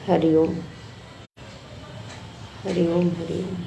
हरि ओम हरि ओम हरि ओम।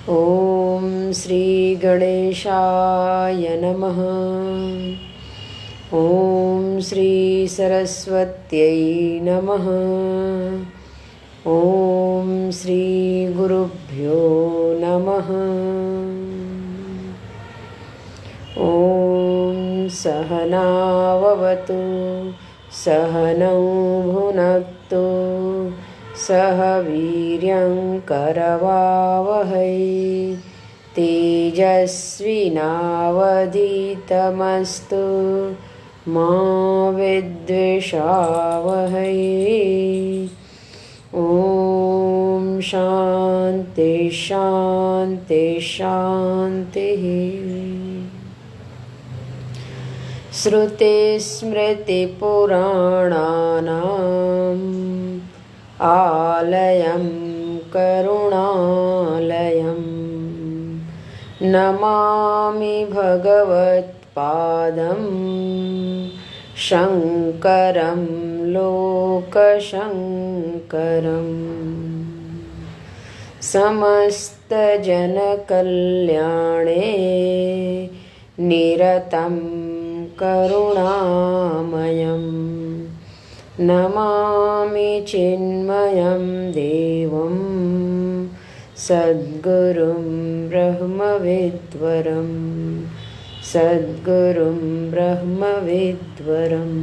ओम श्री गणेशाय नमः। ओम श्री सरस्वत्यै नमः। ओम श्री गुरुभ्यो नमः। ओम सहनाववतु सहनौ भुनक्तु सह वीर्यं करवावहै तेजस्विनावधीतमस्तु मा विद्विषावहै। ओम शांति शांति शांतिः। श्रुतिस्मृतिपुराणानाम् आलयं करुणालयं नमामि भगवत्पादं शङ्करं लोकशङ्करम्। समस्तजनकल्याणे निरतं करुणामयं नमामि चिन्मयं देवं सद्गुरुं ब्रह्मविद्वरं सद्गुरुं ब्रह्मविद्वरम्।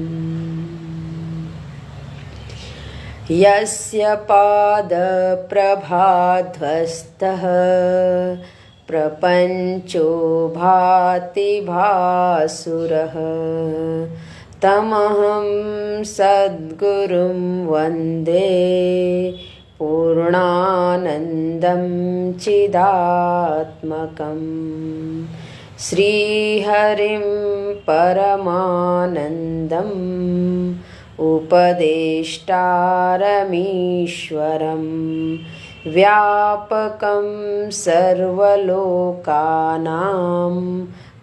यस्य पादप्रभाध्वस्तः प्रपञ्चो भाति भासुरः तमहं सद्गुरुं वन्दे पूर्णानन्दं चिदात्मकम्। श्रीहरिं परमानन्दम् उपदेष्टारमीश्वरं व्यापकं सर्वलोकानां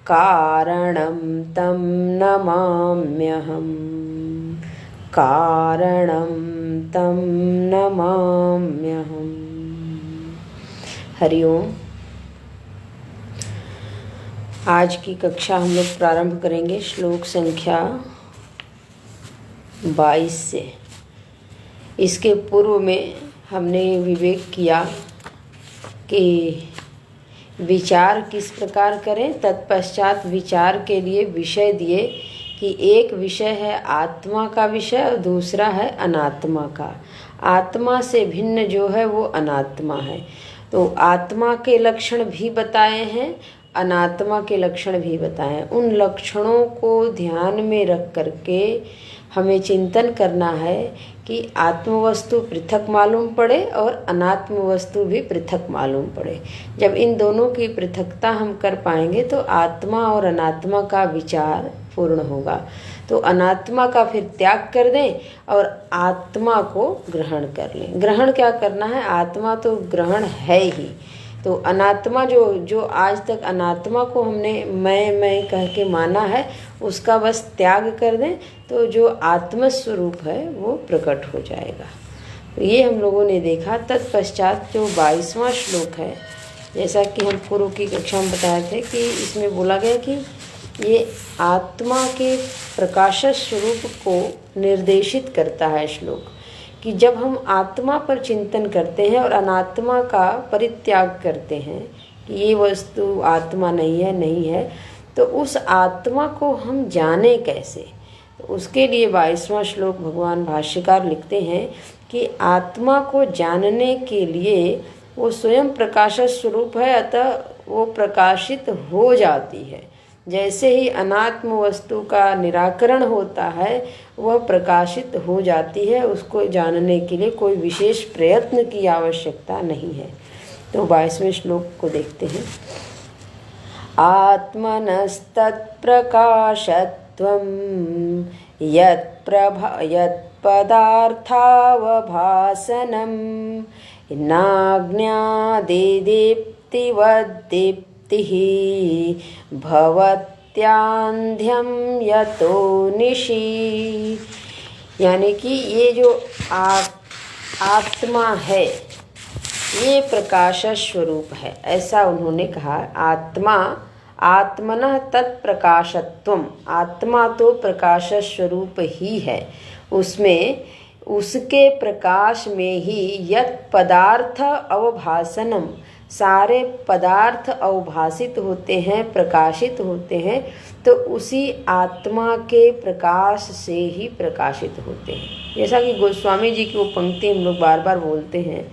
कारणं तं नमाम्यहम् कारणं तं नमाम्यहम्। हरि ओम। आज की कक्षा हम लोग प्रारंभ करेंगे श्लोक संख्या 22 से। इसके पूर्व में हमने विवेक किया कि विचार किस प्रकार करें। तत्पश्चात विचार के लिए विषय दिए कि एक विषय है आत्मा का विषय और दूसरा है अनात्मा का। आत्मा से भिन्न जो है वो अनात्मा है। तो आत्मा के लक्षण भी बताए हैं, अनात्मा के लक्षण भी बताए हैं। उन लक्षणों को ध्यान में रख करके हमें चिंतन करना है कि आत्म वस्तु पृथक मालूम पड़े और अनात्म वस्तु भी पृथक मालूम पड़े। जब इन दोनों की पृथकता हम कर पाएंगे तो आत्मा और अनात्मा का विचार पूर्ण होगा। तो अनात्मा का फिर त्याग कर दें और आत्मा को ग्रहण कर लें। ग्रहण क्या करना है? आत्मा तो ग्रहण है ही। तो अनात्मा जो आज तक अनात्मा को हमने मैं कह के माना है उसका बस त्याग कर दें तो जो आत्मस्वरूप है वो प्रकट हो जाएगा। तो ये हम लोगों ने देखा। तत्पश्चात जो 22वां श्लोक है, जैसा कि हम पूर्व की कक्षा में बताए थे कि इसमें बोला गया कि ये आत्मा के प्रकाश स्वरूप को निर्देशित करता है श्लोक, कि जब हम आत्मा पर चिंतन करते हैं और अनात्मा का परित्याग करते हैं कि ये वस्तु आत्मा नहीं है, तो उस आत्मा को हम जाने कैसे। तो उसके लिए 22वां श्लोक भगवान भाष्यकार लिखते हैं कि आत्मा को जानने के लिए वो स्वयं प्रकाश स्वरूप है, अतः वो प्रकाशित हो जाती है। जैसे ही अनात्म वस्तु का निराकरण होता है वह प्रकाशित हो जाती है, उसको जानने के लिए कोई विशेष प्रयत्न की आवश्यकता नहीं है। तो 22वें श्लोक को देखते हैं। आत्मनस्तत्प्रकाशत्वं यत्पदार्थावभासनं नाज्ञादिदीप्तिवद्दीप्तिः भवत्यान्ध्यं यतो निशि। यानी कि ये जो आत्मा है ये प्रकाश स्वरूप है, ऐसा उन्होंने कहा। आत्मनः तत्प्रकाशत्वम, आत्मा तो प्रकाश स्वरूप ही है, उसमें उसके प्रकाश में ही यत् पदार्थ अवभासनम, सारे पदार्थ अवभासित होते हैं, प्रकाशित होते हैं, तो उसी आत्मा के प्रकाश से ही प्रकाशित होते हैं। जैसा कि गोस्वामी जी की वो पंक्ति हम लोग बार बार बोलते हैं,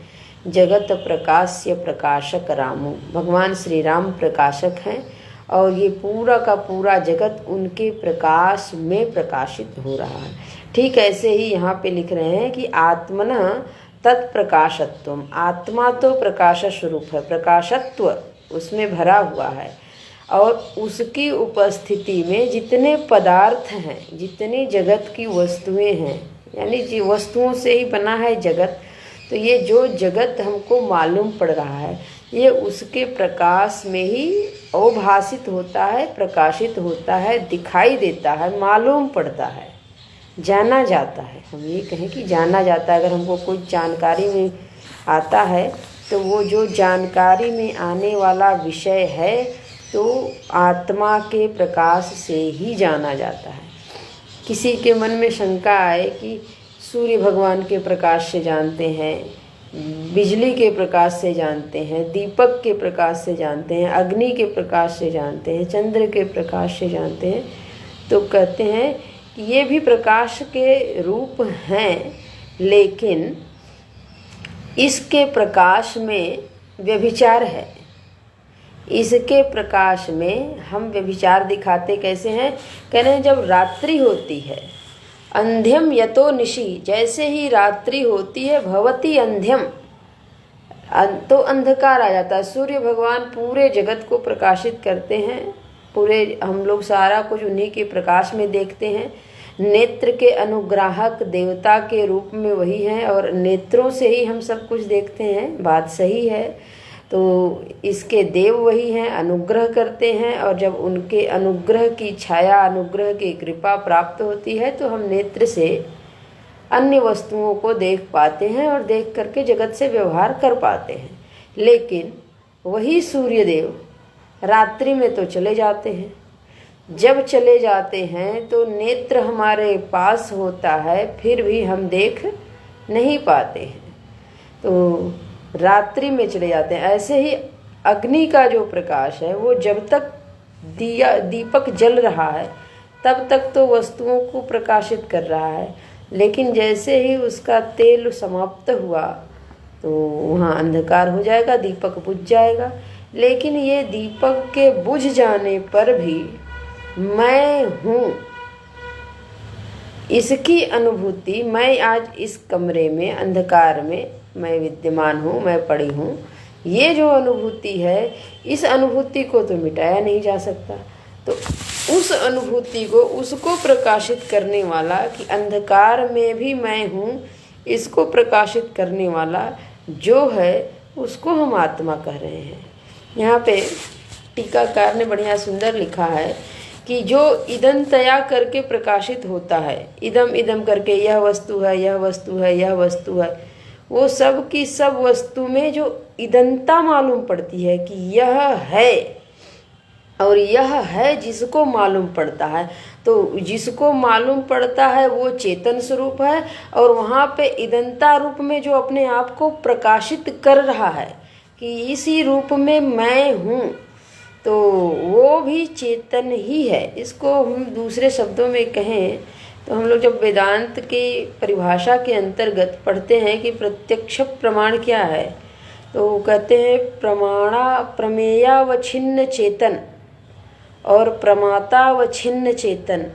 जगत प्रकाश्य प्रकाशक रामो, भगवान श्री राम प्रकाशक हैं और ये पूरा का पूरा जगत उनके प्रकाश में प्रकाशित हो रहा है। ठीक ऐसे ही यहाँ पे लिख रहे हैं कि आत्मनः तत्प्रकाशत्वम, आत्मा तो प्रकाश स्वरूप है, प्रकाशत्व उसमें भरा हुआ है, और उसकी उपस्थिति में जितने पदार्थ हैं, जितनी जगत की वस्तुएं हैं, यानी जी वस्तुओं से ही बना है जगत, तो ये जो जगत हमको मालूम पड़ रहा है ये उसके प्रकाश में ही अवभासित होता है, प्रकाशित होता है, दिखाई देता है, मालूम पड़ता है, जाना जाता है। हम ये कहें कि जाना जाता है। अगर हमको कोई जानकारी में आता है तो वो जो जानकारी में आने वाला विषय है तो आत्मा के प्रकाश से ही जाना जाता है। किसी के मन में शंका आए कि सूर्य भगवान के प्रकाश से जानते हैं, बिजली के प्रकाश से जानते हैं, दीपक के प्रकाश से जानते हैं, अग्नि के प्रकाश से जानते हैं, चंद्र के प्रकाश से जानते हैं, तो कहते हैं कि ये भी प्रकाश के रूप हैं, लेकिन इसके प्रकाश में व्यभिचार है। इसके प्रकाश में हम व्यभिचार दिखाते कैसे हैं? कह रहे हैं जब रात्रि होती है, अंध्यम यतो निशि, जैसे ही रात्रि होती है भवती अंध्यम, तो अंधकार आ जाता है। सूर्य भगवान पूरे जगत को प्रकाशित करते हैं, पूरे हम लोग सारा कुछ उन्हीं के प्रकाश में देखते हैं। नेत्र के अनुग्राहक देवता के रूप में वही हैं और नेत्रों से ही हम सब कुछ देखते हैं, बात सही है। तो इसके देव वही हैं, अनुग्रह करते हैं, और जब उनके अनुग्रह की छाया, अनुग्रह की कृपा प्राप्त होती है तो हम नेत्र से अन्य वस्तुओं को देख पाते हैं और देख करके जगत से व्यवहार कर पाते हैं। लेकिन वही सूर्यदेव रात्रि में तो चले जाते हैं। जब चले जाते हैं तो नेत्र हमारे पास होता है, फिर भी हम देख नहीं पाते हैं, तो रात्रि में चले जाते हैं। ऐसे ही अग्नि का जो प्रकाश है वो जब तक दीपक जल रहा है तब तक तो वस्तुओं को प्रकाशित कर रहा है, लेकिन जैसे ही उसका तेल समाप्त हुआ तो वहाँ अंधकार हो जाएगा, दीपक बुझ जाएगा। लेकिन ये दीपक के बुझ जाने पर भी मैं हूँ, इसकी अनुभूति, मैं आज इस कमरे में अंधकार में मैं विद्यमान हूँ, मैं पड़ी हूँ, ये जो अनुभूति है, इस अनुभूति को तो मिटाया नहीं जा सकता। तो उस अनुभूति को, उसको प्रकाशित करने वाला कि अंधकार में भी मैं हूँ, इसको प्रकाशित करने वाला जो है उसको हम आत्मा कह रहे हैं। यहाँ पे टीकाकार ने बढ़िया सुंदर लिखा है कि जो इदंतया करके प्रकाशित होता है, इदम इदम करके, यह वस्तु है, यह वस्तु है, यह वस्तु है, वो सब की सब वस्तु में जो इदंता मालूम पड़ती है कि यह है, और यह है जिसको मालूम पड़ता है, तो जिसको मालूम पड़ता है वो चेतन स्वरूप है, और वहाँ पे इदंता रूप में जो अपने आप को प्रकाशित कर रहा है कि इसी रूप में मैं हूँ, तो वो भी चेतन ही है। इसको हम दूसरे शब्दों में कहें तो हम लोग जब वेदांत की परिभाषा के अंतर्गत पढ़ते हैं कि प्रत्यक्ष प्रमाण क्या है, तो वो कहते हैं प्रमेयावच्छिन्न चेतन और प्रमातावच्छिन्न चेतन।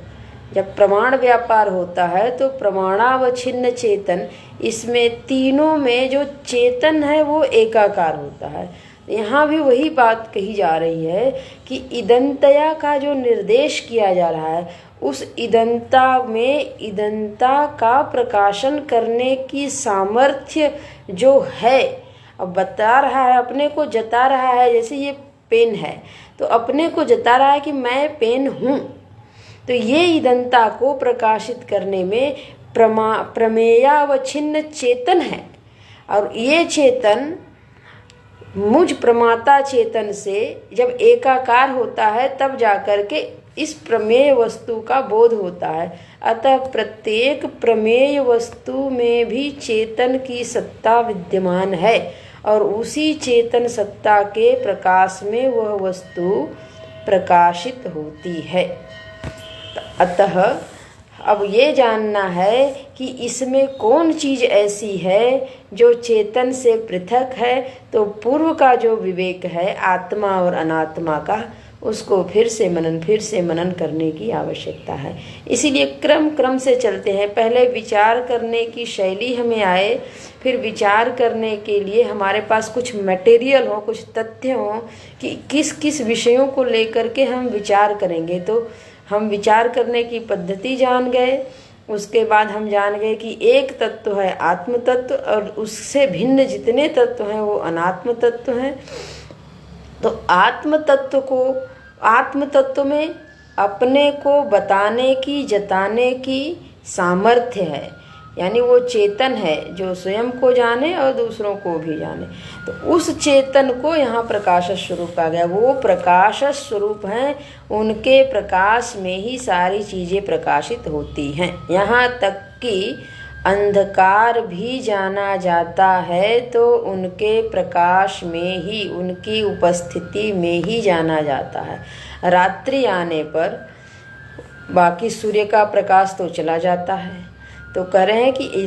जब प्रमाण व्यापार होता है तो प्रमाणावच्छिन्न चेतन, इसमें तीनों में जो चेतन है वो एकाकार होता है। यहाँ भी वही बात कही जा रही है कि इदंतया का जो निर्देश किया जा रहा है, उस इदंता में इदंता का प्रकाशन करने की सामर्थ्य जो है, अब बता रहा है, अपने को जता रहा है। जैसे ये पेन है तो अपने को जता रहा है कि मैं पेन हूँ। तो ये इदंता को प्रकाशित करने में प्रमेयावच्छिन्न चेतन है, और ये चेतन मुझ प्रमाता चेतन से जब एकाकार होता है तब जाकर के इस प्रमेय वस्तु का बोध होता है। अतः प्रत्येक प्रमेय वस्तु में भी चेतन की सत्ता विद्यमान है, और उसी चेतन सत्ता के प्रकाश में वह वस्तु प्रकाशित होती है। अतः अब ये जानना है कि इसमें कौन चीज़ ऐसी है जो चेतन से पृथक है। तो पूर्व का जो विवेक है आत्मा और अनात्मा का, उसको फिर से मनन करने की आवश्यकता है। इसीलिए क्रम से चलते हैं। पहले विचार करने की शैली हमें आए, फिर विचार करने के लिए हमारे पास कुछ मटेरियल हो, कुछ तथ्य हो कि किस किस विषयों को लेकर के हम विचार करेंगे। तो हम विचार करने की पद्धति जान गए, उसके बाद हम जान गए कि एक तत्व है आत्म तत्व, और उससे भिन्न जितने तत्व हैं वो अनात्म तत्व हैं। तो आत्म तत्व में अपने को बताने की, जताने की सामर्थ्य है, यानी वो चेतन है जो स्वयं को जाने और दूसरों को भी जाने। तो उस चेतन को यहाँ प्रकाश स्वरूप कहा गया। वो प्रकाश स्वरूप हैं, उनके प्रकाश में ही सारी चीज़ें प्रकाशित होती हैं। यहाँ तक कि अंधकार भी जाना जाता है तो उनके प्रकाश में ही, उनकी उपस्थिति में ही जाना जाता है। रात्रि आने पर बाकी सूर्य का प्रकाश तो चला जाता है। तो कह रहे हैं कि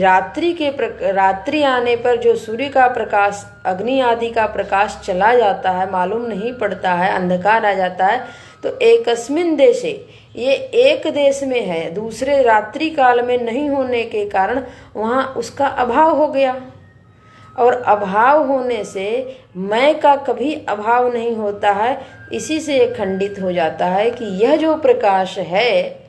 रात्रि आने पर जो सूर्य का प्रकाश, अग्नि आदि का प्रकाश चला जाता है, मालूम नहीं पड़ता है, अंधकार आ जाता है। तो एकस्मिन देशे, ये एक देश में है, दूसरे रात्रि काल में नहीं होने के कारण वहाँ उसका अभाव हो गया। और अभाव होने से मैं का कभी अभाव नहीं होता है। इसी से ये खंडित हो जाता है कि यह जो प्रकाश है,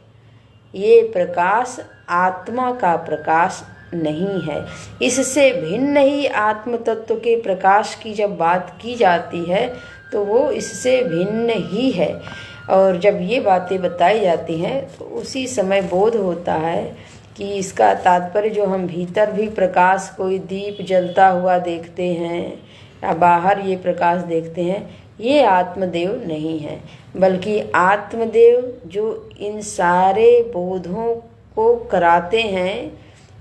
ये प्रकाश आत्मा का प्रकाश नहीं है। इससे भिन्न ही आत्म तत्व के प्रकाश की जब बात की जाती है तो वो इससे भिन्न ही है। और जब ये बातें बताई जाती हैं तो उसी समय बोध होता है कि इसका तात्पर्य जो हम भीतर भी प्रकाश, कोई दीप जलता हुआ देखते हैं या बाहर ये प्रकाश देखते हैं, ये आत्मदेव नहीं है, बल्कि आत्मदेव जो इन सारे बोधों को कराते हैं,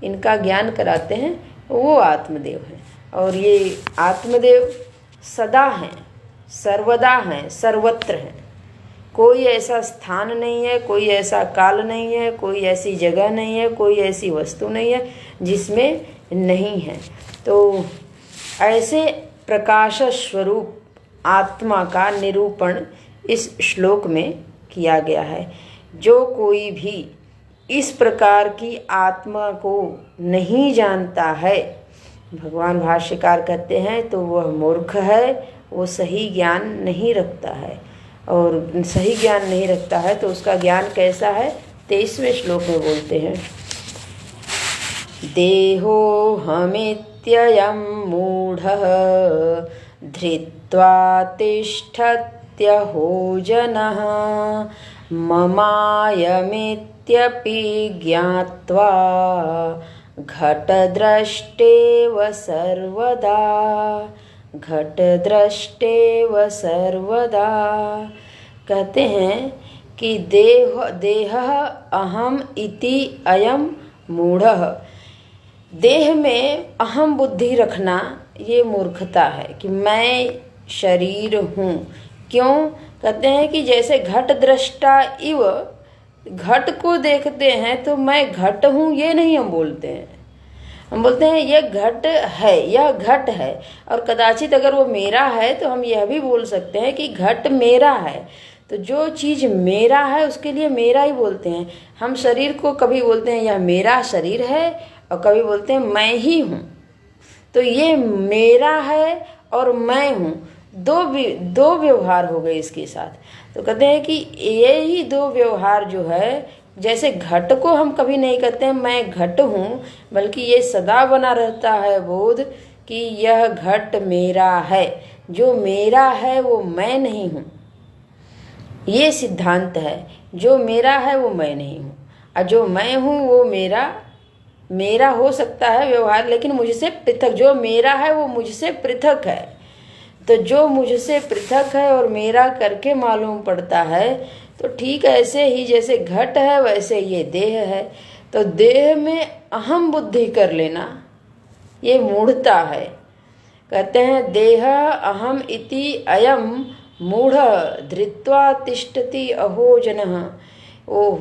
इनका ज्ञान कराते हैं, वो आत्मदेव हैं। और ये आत्मदेव सदा हैं, सर्वदा हैं, सर्वत्र हैं। कोई ऐसा स्थान नहीं है, कोई ऐसा काल नहीं है, कोई ऐसी जगह नहीं है, कोई ऐसी वस्तु नहीं है जिसमें नहीं है। तो ऐसे प्रकाश स्वरूप आत्मा का निरूपण इस श्लोक में किया गया है। जो कोई भी इस प्रकार की आत्मा को नहीं जानता है, भगवान भाष्यकार कहते हैं, तो वह मूर्ख है, वो सही ज्ञान नहीं रखता है। और सही ज्ञान नहीं रखता है तो उसका ज्ञान कैसा है? 23वें श्लोक में बोलते हैं, देहो हमित्ययं मूढ़ः धृत्वा तिष्ठत्यहो जनः ममायमित्यपि ज्ञात्वा घटद्रष्टेव सर्वदा, घटद्रष्टेव सर्वदा। कहते हैं कि देह अहम इति अयम मूढ़ः, देह में अहम बुद्धि रखना ये मूर्खता है कि मैं शरीर हूँ। क्यों? कहते हैं कि जैसे घट दृष्टा इव घट को देखते हैं तो मैं घट हूँ ये नहीं हम बोलते हैं, हम बोलते हैं ये घट है, यह घट है। और कदाचित अगर वो मेरा है तो हम यह भी बोल सकते हैं कि घट मेरा है। तो जो चीज़ मेरा है उसके लिए मेरा ही बोलते हैं। हम शरीर को कभी बोलते हैं यह मेरा शरीर है, और कभी बोलते हैं मैं ही हूँ। तो ये मेरा है और मैं हूँ, दो व्यवहार हो गए इसके साथ। तो कहते हैं कि ये ही दो व्यवहार जो है, जैसे घट को हम कभी नहीं कहते हैं मैं घट हूँ, बल्कि ये सदा बना रहता है बोध कि यह घट मेरा है। जो मेरा है वो मैं नहीं हूँ, ये सिद्धांत है। जो मेरा है वो मैं नहीं हूँ, और जो मैं हूँ वो मेरा हो सकता है व्यवहार, लेकिन मुझसे पृथक। जो मेरा है वो मुझसे पृथक है। तो जो मुझसे पृथक है और मेरा करके मालूम पड़ता है, तो ठीक ऐसे ही जैसे घट है वैसे ये देह है। तो देह में अहम बुद्धि कर लेना ये मूढ़ता है। कहते हैं देह अहम इति अयम मूढ़ धृत्वा तिष्ठति अहो जनः। ओह,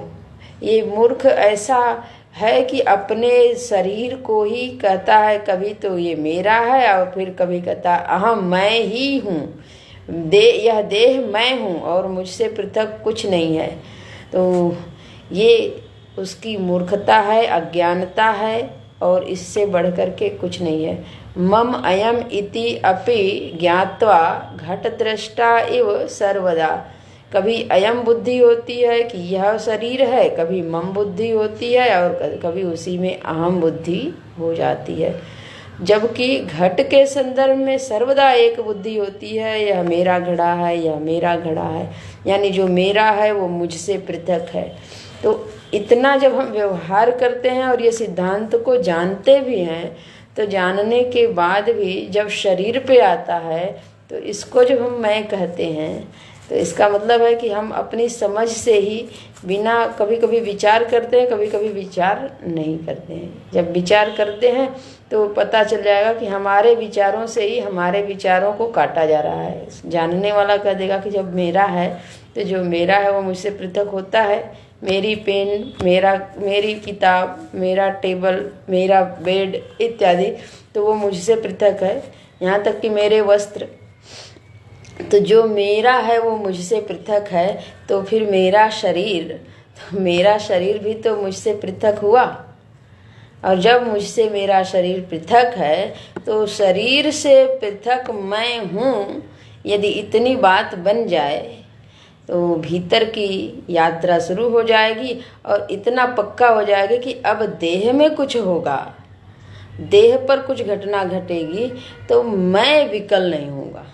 ये मूर्ख ऐसा है कि अपने शरीर को ही कहता है, कभी तो ये मेरा है और फिर कभी कहता है अहम मैं ही हूँ, यह देह मैं हूँ और मुझसे पृथक कुछ नहीं है। तो ये उसकी मूर्खता है, अज्ञानता है, और इससे बढ़ कर के कुछ नहीं है। मम अयम इति अपि ज्ञात्वा घट दृष्टा इव सर्वदा। कभी अयम बुद्धि होती है कि यह शरीर है, कभी मम बुद्धि होती है, और कभी उसी में अहम बुद्धि हो जाती है। जबकि घट के संदर्भ में सर्वदा एक बुद्धि होती है, यह मेरा घड़ा है, यह मेरा घड़ा है, यानी जो मेरा है वो मुझसे पृथक है। तो इतना जब हम व्यवहार करते हैं और ये सिद्धांत को जानते भी हैं, तो जानने के बाद भी जब शरीर पे आता है तो इसको जब हम मैं कहते हैं, तो इसका मतलब है कि हम अपनी समझ से ही बिना कभी कभी विचार करते हैं, कभी कभी विचार नहीं करते हैं। जब विचार करते हैं तो पता चल जाएगा कि हमारे विचारों से ही हमारे विचारों को काटा जा रहा है। जानने वाला कह देगा कि जब मेरा है तो जो मेरा है वो मुझसे पृथक होता है। मेरी पेन, मेरी किताब, मेरा टेबल, मेरा बेड इत्यादि, तो वो मुझसे पृथक है। यहाँ तक कि मेरे वस्त्र, तो जो मेरा है वो मुझसे पृथक है। तो फिर मेरा शरीर भी तो मुझसे पृथक हुआ। और जब मुझसे मेरा शरीर पृथक है तो शरीर से पृथक मैं हूँ, यदि इतनी बात बन जाए तो भीतर की यात्रा शुरू हो जाएगी और इतना पक्का हो जाएगा कि अब देह में कुछ होगा, देह पर कुछ घटना घटेगी तो मैं विकल नहीं होगा।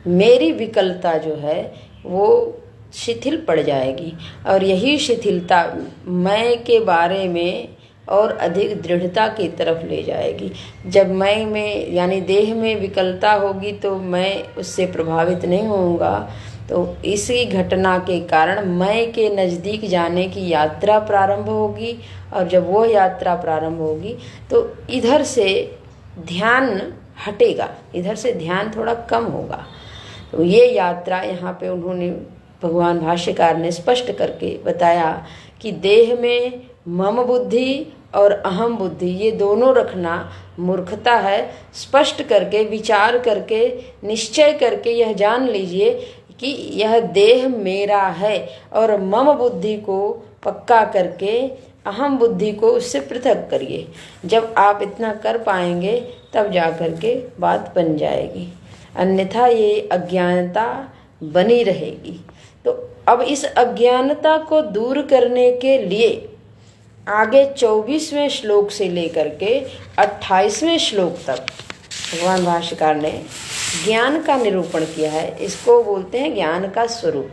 मेरी विकलता जो है वो शिथिल पड़ जाएगी, और यही शिथिलता मैं के बारे में और अधिक दृढ़ता की तरफ ले जाएगी। जब मैं में यानी देह में विकलता होगी तो मैं उससे प्रभावित नहीं होऊंगा। तो इसी घटना के कारण मैं के नज़दीक जाने की यात्रा प्रारंभ होगी, और जब वो यात्रा प्रारंभ होगी तो इधर से ध्यान हटेगा, इधर से ध्यान थोड़ा कम होगा। तो ये यात्रा यहाँ पे उन्होंने, भगवान भाष्यकार ने स्पष्ट करके बताया कि देह में मम बुद्धि और अहम बुद्धि ये दोनों रखना मूर्खता है। स्पष्ट करके, विचार करके, निश्चय करके यह जान लीजिए कि यह देह मेरा है, और मम बुद्धि को पक्का करके अहम बुद्धि को उससे पृथक करिए। जब आप इतना कर पाएंगे तब जा कर के बात बन जाएगी, अन्यथा ये अज्ञानता बनी रहेगी। तो अब इस अज्ञानता को दूर करने के लिए आगे 24वें श्लोक से लेकर के 28वें श्लोक तक भगवान भाष्यकार ने ज्ञान का निरूपण किया है। इसको बोलते हैं ज्ञान का स्वरूप।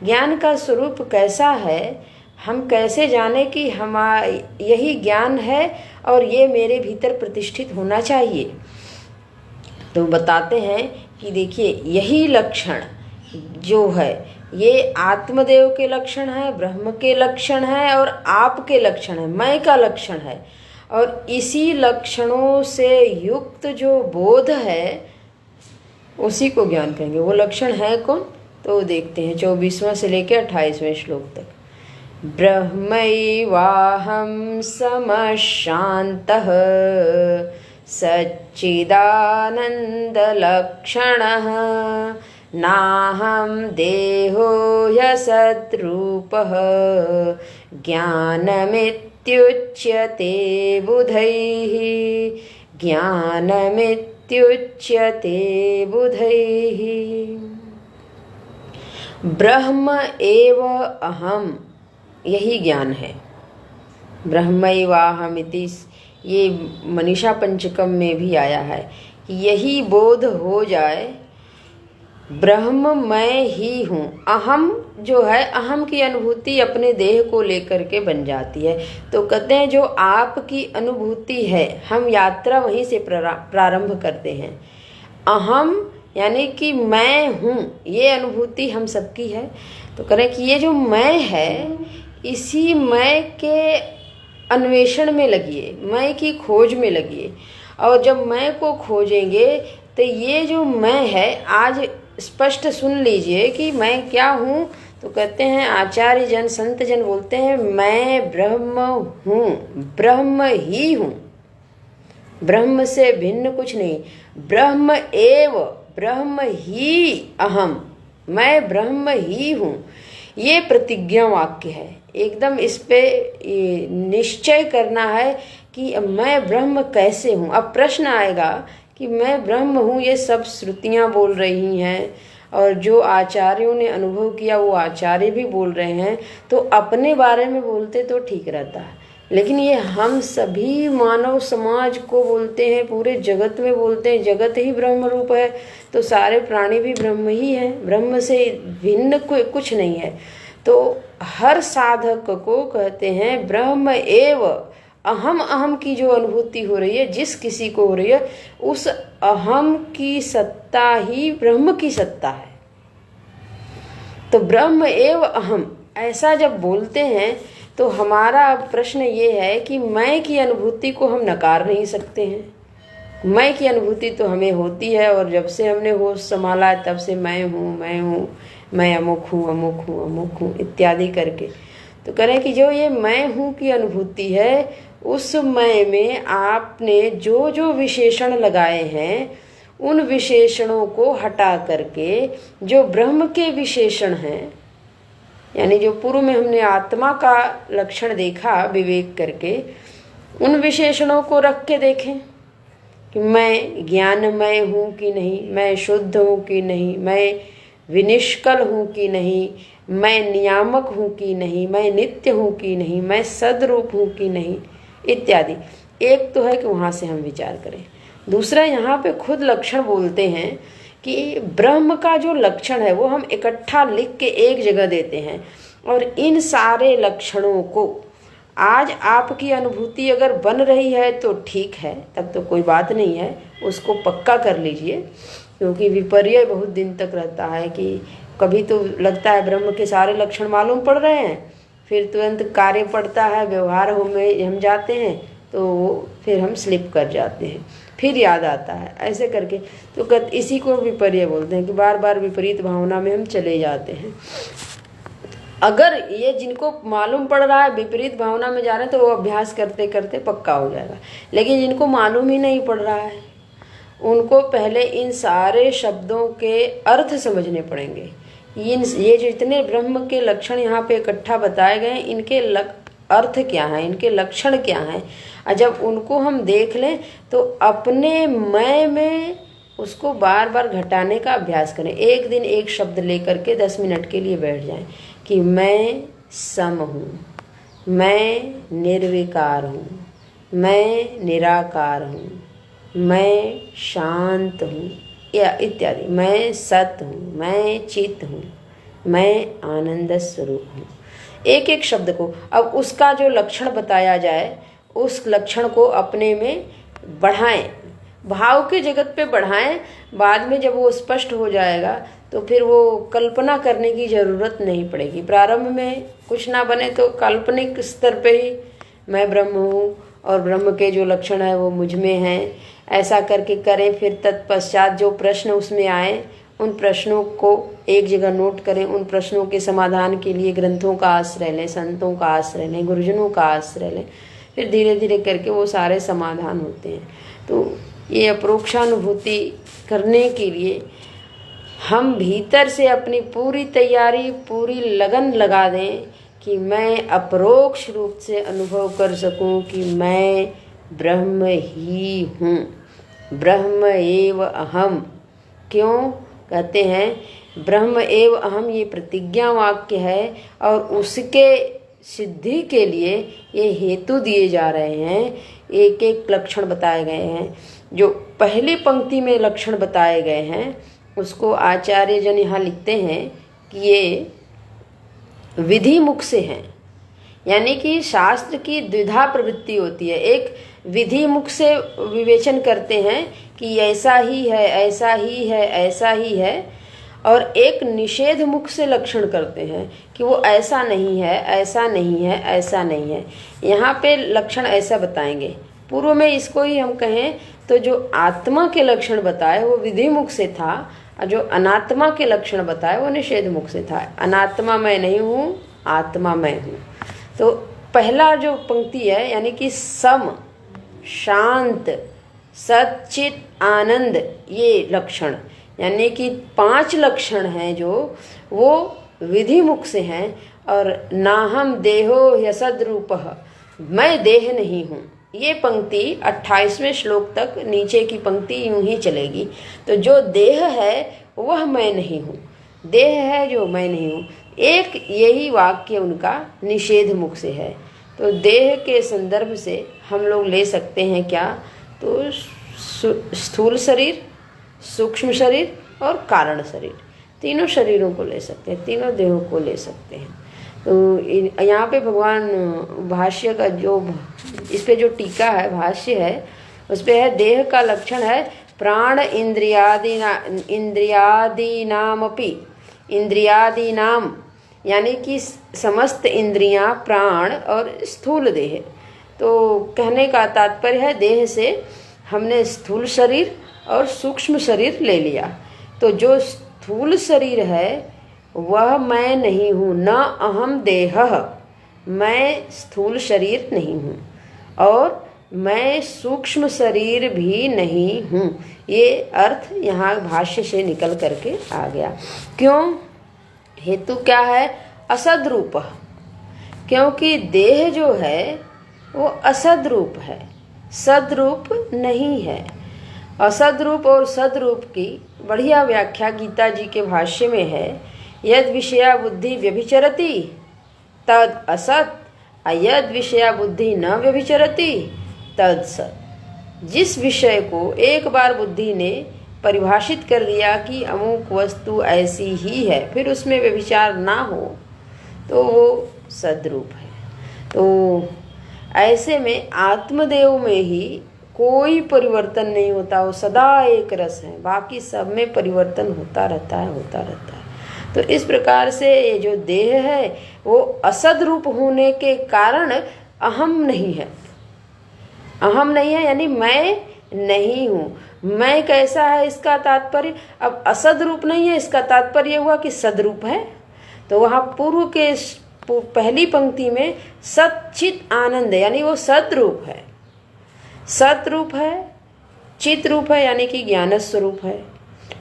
ज्ञान का स्वरूप कैसा है, हम कैसे जाने कि यही ज्ञान है और ये मेरे भीतर प्रतिष्ठित होना चाहिए। तो बताते हैं कि देखिए, यही लक्षण जो है ये आत्मदेव के लक्षण है, ब्रह्म के लक्षण है और आपके लक्षण है, मैं का लक्षण है। और इसी लक्षणों से युक्त जो बोध है उसी को ज्ञान कहेंगे। वो लक्षण है कौन, तो देखते हैं 24वां से लेकर 28वें श्लोक तक। ब्रह्मैवाहं समशान्तः सच्चिदानन्दलक्षणः नाहं देहो ह्यसद्रूपः ज्ञानमित्युच्यते बुधैः ज्ञानमित्युच्यते बुधैः। ब्रह्म एव अहम, यही ज्ञान है। ब्रह्मैवाहमिति ये मनीषा पंचकम में भी आया है कि यही बोध हो जाए ब्रह्म मैं ही हूँ। अहम जो है, अहम की अनुभूति अपने देह को लेकर के बन जाती है। तो कहते हैं जो आपकी अनुभूति है, हम यात्रा वहीं से प्रारंभ करते हैं। अहम यानी कि मैं हूँ, ये अनुभूति हम सबकी है। तो करें कि ये जो मैं है, इसी मैं के अन्वेषण में लगिए, मैं की खोज में लगिए। और जब मैं को खोजेंगे तो ये जो मैं है, आज स्पष्ट सुन लीजिए कि मैं क्या हूँ। तो कहते हैं आचार्य जन, संत जन बोलते हैं मैं ब्रह्म हूँ, ब्रह्म ही हूँ, ब्रह्म से भिन्न कुछ नहीं। ब्रह्म एव, ब्रह्म ही अहम, मैं ब्रह्म ही हूँ। ये प्रतिज्ञा वाक्य है, एकदम इस पे निश्चय करना है कि मैं ब्रह्म कैसे हूँ। अब प्रश्न आएगा कि मैं ब्रह्म हूँ, ये सब श्रुतियाँ बोल रही हैं और जो आचार्यों ने अनुभव किया वो आचार्य भी बोल रहे हैं, तो अपने बारे में बोलते तो ठीक रहता है। लेकिन ये हम सभी मानव समाज को बोलते हैं, पूरे जगत में बोलते हैं, जगत ही ब्रह्म रूप है, तो सारे प्राणी भी ब्रह्म ही हैं, ब्रह्म से भिन्न कुछ नहीं है। तो हर साधक को कहते हैं ब्रह्म एव अहम, अहम की जो अनुभूति हो रही है, जिस किसी को हो रही है, उस अहम की सत्ता ही ब्रह्म की सत्ता है। तो ब्रह्म एव अहम ऐसा जब बोलते हैं तो हमारा प्रश्न ये है कि मैं की अनुभूति को हम नकार नहीं सकते हैं। मैं की अनुभूति तो हमें होती है, और जब से हमने होश संभाला है तब से मैं हूँ, मैं हूँ, मैं अमुक हूँ, अमुक हूँ, अमुक हूँ इत्यादि करके। तो करें कि जो ये मैं हूँ की अनुभूति है, उस मैं में आपने जो जो विशेषण लगाए हैं, उन विशेषणों को हटा करके जो ब्रह्म के विशेषण हैं, यानी जो पूर्व में हमने आत्मा का लक्षण देखा विवेक करके, उन विशेषणों को रख के देखें कि मैं ज्ञानमय हूँ कि नहीं, मैं शुद्ध हूँ कि नहीं, मैं विनिष्कल हूँ कि नहीं, मैं नियामक हूँ कि नहीं, मैं नित्य हूँ कि नहीं, मैं सदरूप हूँ कि नहीं इत्यादि। एक तो है कि वहाँ से हम विचार करें। दूसरा, यहाँ पे खुद लक्षण बोलते हैं कि ब्रह्म का जो लक्षण है वो हम इकट्ठा लिख के एक जगह देते हैं, और इन सारे लक्षणों को आज आपकी अनुभूति अगर बन रही है तो ठीक है, तब तो कोई बात नहीं है, उसको पक्का कर लीजिए। क्योंकि विपर्य बहुत दिन तक रहता है कि कभी तो लगता है ब्रह्म के सारे लक्षण मालूम पड़ रहे हैं, फिर तुरंत कार्य पड़ता है, व्यवहार में हम जाते हैं तो फिर हम स्लिप कर जाते हैं, फिर याद आता है, ऐसे करके। तो इसी को विपर्य बोलते हैं कि बार बार विपरीत भावना में हम चले जाते हैं। अगर ये जिनको मालूम पड़ रहा है विपरीत भावना में जा रहे हैं तो वो अभ्यास करते करते पक्का हो जाएगा। लेकिन जिनको मालूम ही नहीं पड़ रहा है, उनको पहले इन सारे शब्दों के अर्थ समझने पड़ेंगे। ये जो इतने ब्रह्म के लक्षण यहाँ पे इकट्ठा बताए गए हैं, इनके अर्थ क्या है, इनके लक्षण क्या हैं, और जब उनको हम देख लें तो अपने मैं में उसको बार बार घटाने का अभ्यास करें। एक दिन एक शब्द लेकर के 10 मिनट के लिए बैठ जाएं कि मैं सम हूँ, मैं निर्विकार हूँ, मैं निराकार हूँ, मैं शांत हूँ या इत्यादि, मैं सत हूँ, मैं चित हूँ, मैं आनंद स्वरूप हूँ। एक एक शब्द को अब उसका जो लक्षण बताया जाए, उस लक्षण को अपने में बढ़ाएं, भाव के जगत पे बढ़ाएं। बाद में जब वो स्पष्ट हो जाएगा तो फिर वो कल्पना करने की ज़रूरत नहीं पड़ेगी। प्रारंभ में कुछ ना बने तो काल्पनिक स्तर पे ही मैं ब्रह्म हूँ और ब्रह्म के जो लक्षण है वो मुझ में हैं, ऐसा करके करें। फिर तत्पश्चात जो प्रश्न उसमें आए उन प्रश्नों को एक जगह नोट करें, उन प्रश्नों के समाधान के लिए ग्रंथों का आश्रय लें, संतों का आश्रय लें, गुरुजनों का आश्रय लें, फिर धीरे धीरे करके वो सारे समाधान होते हैं। तो ये अपरोक्षानुभूति करने के लिए हम भीतर से अपनी पूरी तैयारी, पूरी लगन लगा दें कि मैं अपरोक्ष रूप से अनुभव कर सकूं कि मैं ब्रह्म ही हूँ, ब्रह्म एव अहम। क्यों कहते हैं ब्रह्म एव अहम? ये प्रतिज्ञा वाक्य है और उसके सिद्धि के लिए ये हेतु दिए जा रहे हैं, एक एक लक्षण बताए गए हैं। जो पहली पंक्ति में लक्षण बताए गए हैं उसको आचार्य जन यहाँ लिखते हैं कि ये विधि मुख से हैं, यानी कि शास्त्र की द्विधा प्रवृत्ति होती है। एक विधि मुख से विवेचन करते हैं कि ऐसा ही है, ऐसा ही है, ऐसा ही है, और एक निषेध मुख से लक्षण करते हैं कि वो ऐसा नहीं है, ऐसा नहीं है, ऐसा नहीं है। यहाँ पे लक्षण ऐसा बताएंगे। पूर्व में इसको ही हम कहें तो जो आत्मा के लक्षण बताए वो विधि मुख से था, और जो अनात्मा के लक्षण बताए वो निषेध मुख से था। अनात्मा मैं नहीं हूँ, आत्मा मैं हूँ। तो पहला जो पंक्ति है यानी कि सम, शांत, सच्चित, आनंद, ये लक्षण यानी कि 5 लक्षण हैं जो वो विधि मुख से हैं। और नाहम देहो यसद रूपः, मैं देह नहीं हूँ, ये पंक्ति 28वें श्लोक तक नीचे की पंक्ति यूं ही चलेगी। तो जो देह है वह मैं नहीं हूँ, देह है जो मैं नहीं हूँ। एक यही वाक्य उनका निषेध मुख से है। तो देह के संदर्भ से हम लोग ले सकते हैं क्या? तो स्थूल शरीर, सूक्ष्म शरीर और कारण शरीर, तीनों शरीरों को ले सकते हैं, तीनों देहों को ले सकते हैं। तो यहाँ पे भगवान भाष्य का जो इस पे जो टीका है, भाष्य है, उस पे है देह का लक्षण है प्राण इंद्रियादीनामपि, इंद्रियादीनाम यानी कि समस्त इंद्रियां, प्राण और स्थूल देह। तो कहने का तात्पर्य है देह से हमने स्थूल शरीर और सूक्ष्म शरीर ले लिया। तो जो स्थूल शरीर है वह मैं नहीं हूँ, न अहम देहः, मैं स्थूल शरीर नहीं हूँ, और मैं सूक्ष्म शरीर भी नहीं हूँ। ये अर्थ यहाँ भाष्य से निकल करके आ गया। क्यों? हेतु क्या है? असद रूप, क्योंकि देह जो है वो असद रूप है, सदरूप नहीं है। असद रूप और सदरूप की बढ़िया व्याख्या गीता जी के भाष्य में है, यद विषया बुद्धि व्यभिचरति तद असत, यद विषया बुद्धि न व्यभिचरति तद सत। जिस विषय को एक बार बुद्धि ने परिभाषित कर दिया कि अमुक वस्तु ऐसी ही है, फिर उसमें व्यभिचार ना हो, तो वो सदरूप है। तो ऐसे में आत्मदेव में ही कोई परिवर्तन नहीं होता, वो सदा एक रस है, बाकी सब में परिवर्तन होता रहता है, होता रहता है। तो इस प्रकार से ये जो देह है वो असद रूप होने के कारण अहम नहीं है। अहम नहीं है यानी मैं नहीं हूँ। मैं कैसा है इसका तात्पर्य, अब असद रूप नहीं है इसका तात्पर्य हुआ कि सदरूप है। तो वहाँ पूर्व के पहली पंक्ति में सच्चित आनंद यानी वो सदरूप है, सतरूप है, चित रूप है यानी कि ज्ञान स्वरूप है,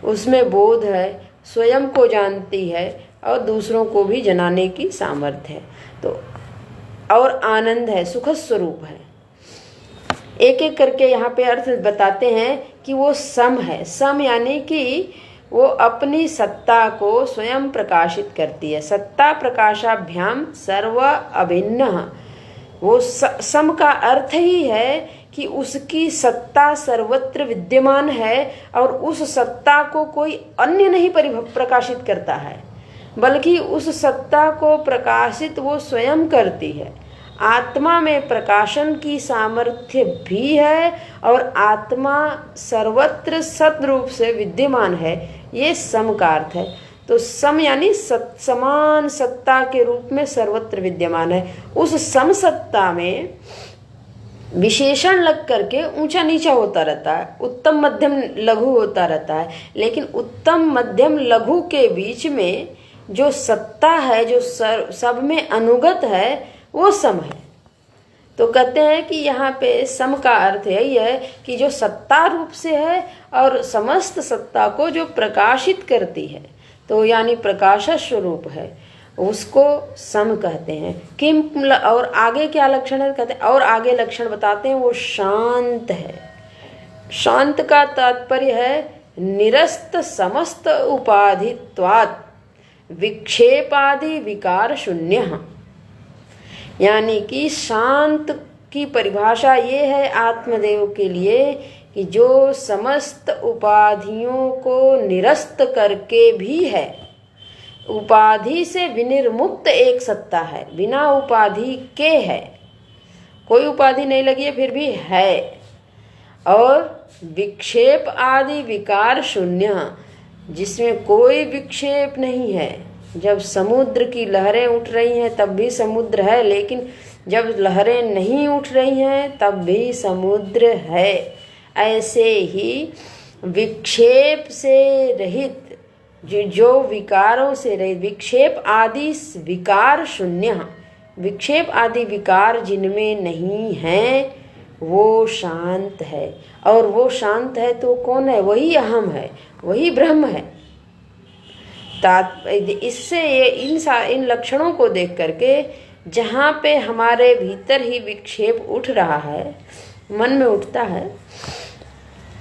उसमें बोध है, स्वयं को जानती है और दूसरों को भी जनाने की सामर्थ्य है। तो और आनंद है, सुख स्वरूप है। एक एक करके यहाँ पे अर्थ बताते हैं कि वो सम है। सम यानी कि वो अपनी सत्ता को स्वयं प्रकाशित करती है। सत्ता प्रकाशाभ्याम सर्व अभिन्न। वो सम का अर्थ ही है कि उसकी सत्ता सर्वत्र विद्यमान है और उस सत्ता को कोई अन्य नहीं प्रकाशित करता है, बल्कि उस सत्ता को प्रकाशित वो स्वयं करती है। आत्मा में प्रकाशन की सामर्थ्य भी है और आत्मा सर्वत्र सद्रूप से विद्यमान है। ये सम का अर्थ है। तो सम यानी समान सत्ता के रूप में सर्वत्र विद्यमान है। उस सम सत्ता में विशेषण लग करके ऊंचा नीचा होता रहता है, उत्तम मध्यम लघु होता रहता है, लेकिन उत्तम मध्यम लघु के बीच में जो सत्ता है, जो सब में अनुगत है, वो सम है। तो कहते हैं कि यहाँ पे सम का अर्थ यही है कि जो सत्ता रूप से है और समस्त सत्ता को जो प्रकाशित करती है, तो यानी प्रकाश स्वरूप है, उसको सम कहते हैं। किम और आगे क्या लक्षण है कहते हैं, और आगे लक्षण बताते हैं, वो शांत है। शांत का तात्पर्य है निरस्त समस्त उपाधित्वात् विक्षेपादि विकार शून्य। यानी कि शांत की परिभाषा ये है आत्मदेव के लिए कि जो समस्त उपाधियों को निरस्त करके भी है, उपाधि से विनिर्मुक्त एक सत्ता है, बिना उपाधि के है, कोई उपाधि नहीं लगी है फिर भी है, और विक्षेप आदि विकार शून्य, जिसमें कोई विक्षेप नहीं है। जब समुद्र की लहरें उठ रही हैं तब भी समुद्र है, लेकिन जब लहरें नहीं उठ रही हैं तब भी समुद्र है। ऐसे ही विक्षेप से रहित, जो विकारों से रहित, विक्षेप आदि विकार शून्य, विक्षेप आदि विकार जिनमें नहीं है वो शांत है। और वो शांत है तो कौन है? वही अहम है, वही ब्रह्म है। इससे ये इन लक्षणों को देख करके, जहाँ पे हमारे भीतर ही विक्षेप उठ रहा है, मन में उठता है,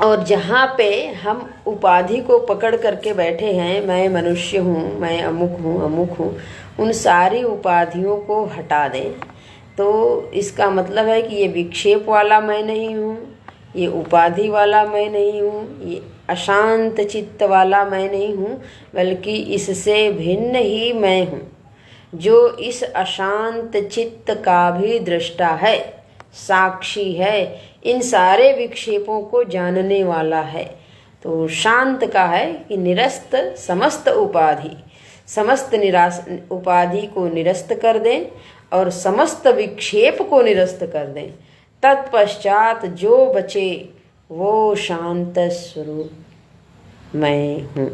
और जहाँ पे हम उपाधि को पकड़ करके बैठे हैं, मैं मनुष्य हूँ, मैं अमुक हूँ, अमुक हूँ, उन सारी उपाधियों को हटा दें, तो इसका मतलब है कि ये विक्षेप वाला मैं नहीं हूँ, ये उपाधि वाला मैं नहीं हूँ, ये अशांत चित्त वाला मैं नहीं हूँ, बल्कि इससे भिन्न ही मैं हूँ, जो इस अशांत चित्त का भी दृष्टा है, साक्षी है, इन सारे विक्षेपों को जानने वाला है। तो शांत का है कि निरस्त समस्त उपाधि, समस्त उपाधि को निरस्त कर दें और समस्त विक्षेप को निरस्त कर दें। तत्पश्चात जो बचे वो शांत स्वरूप मैं हूँ।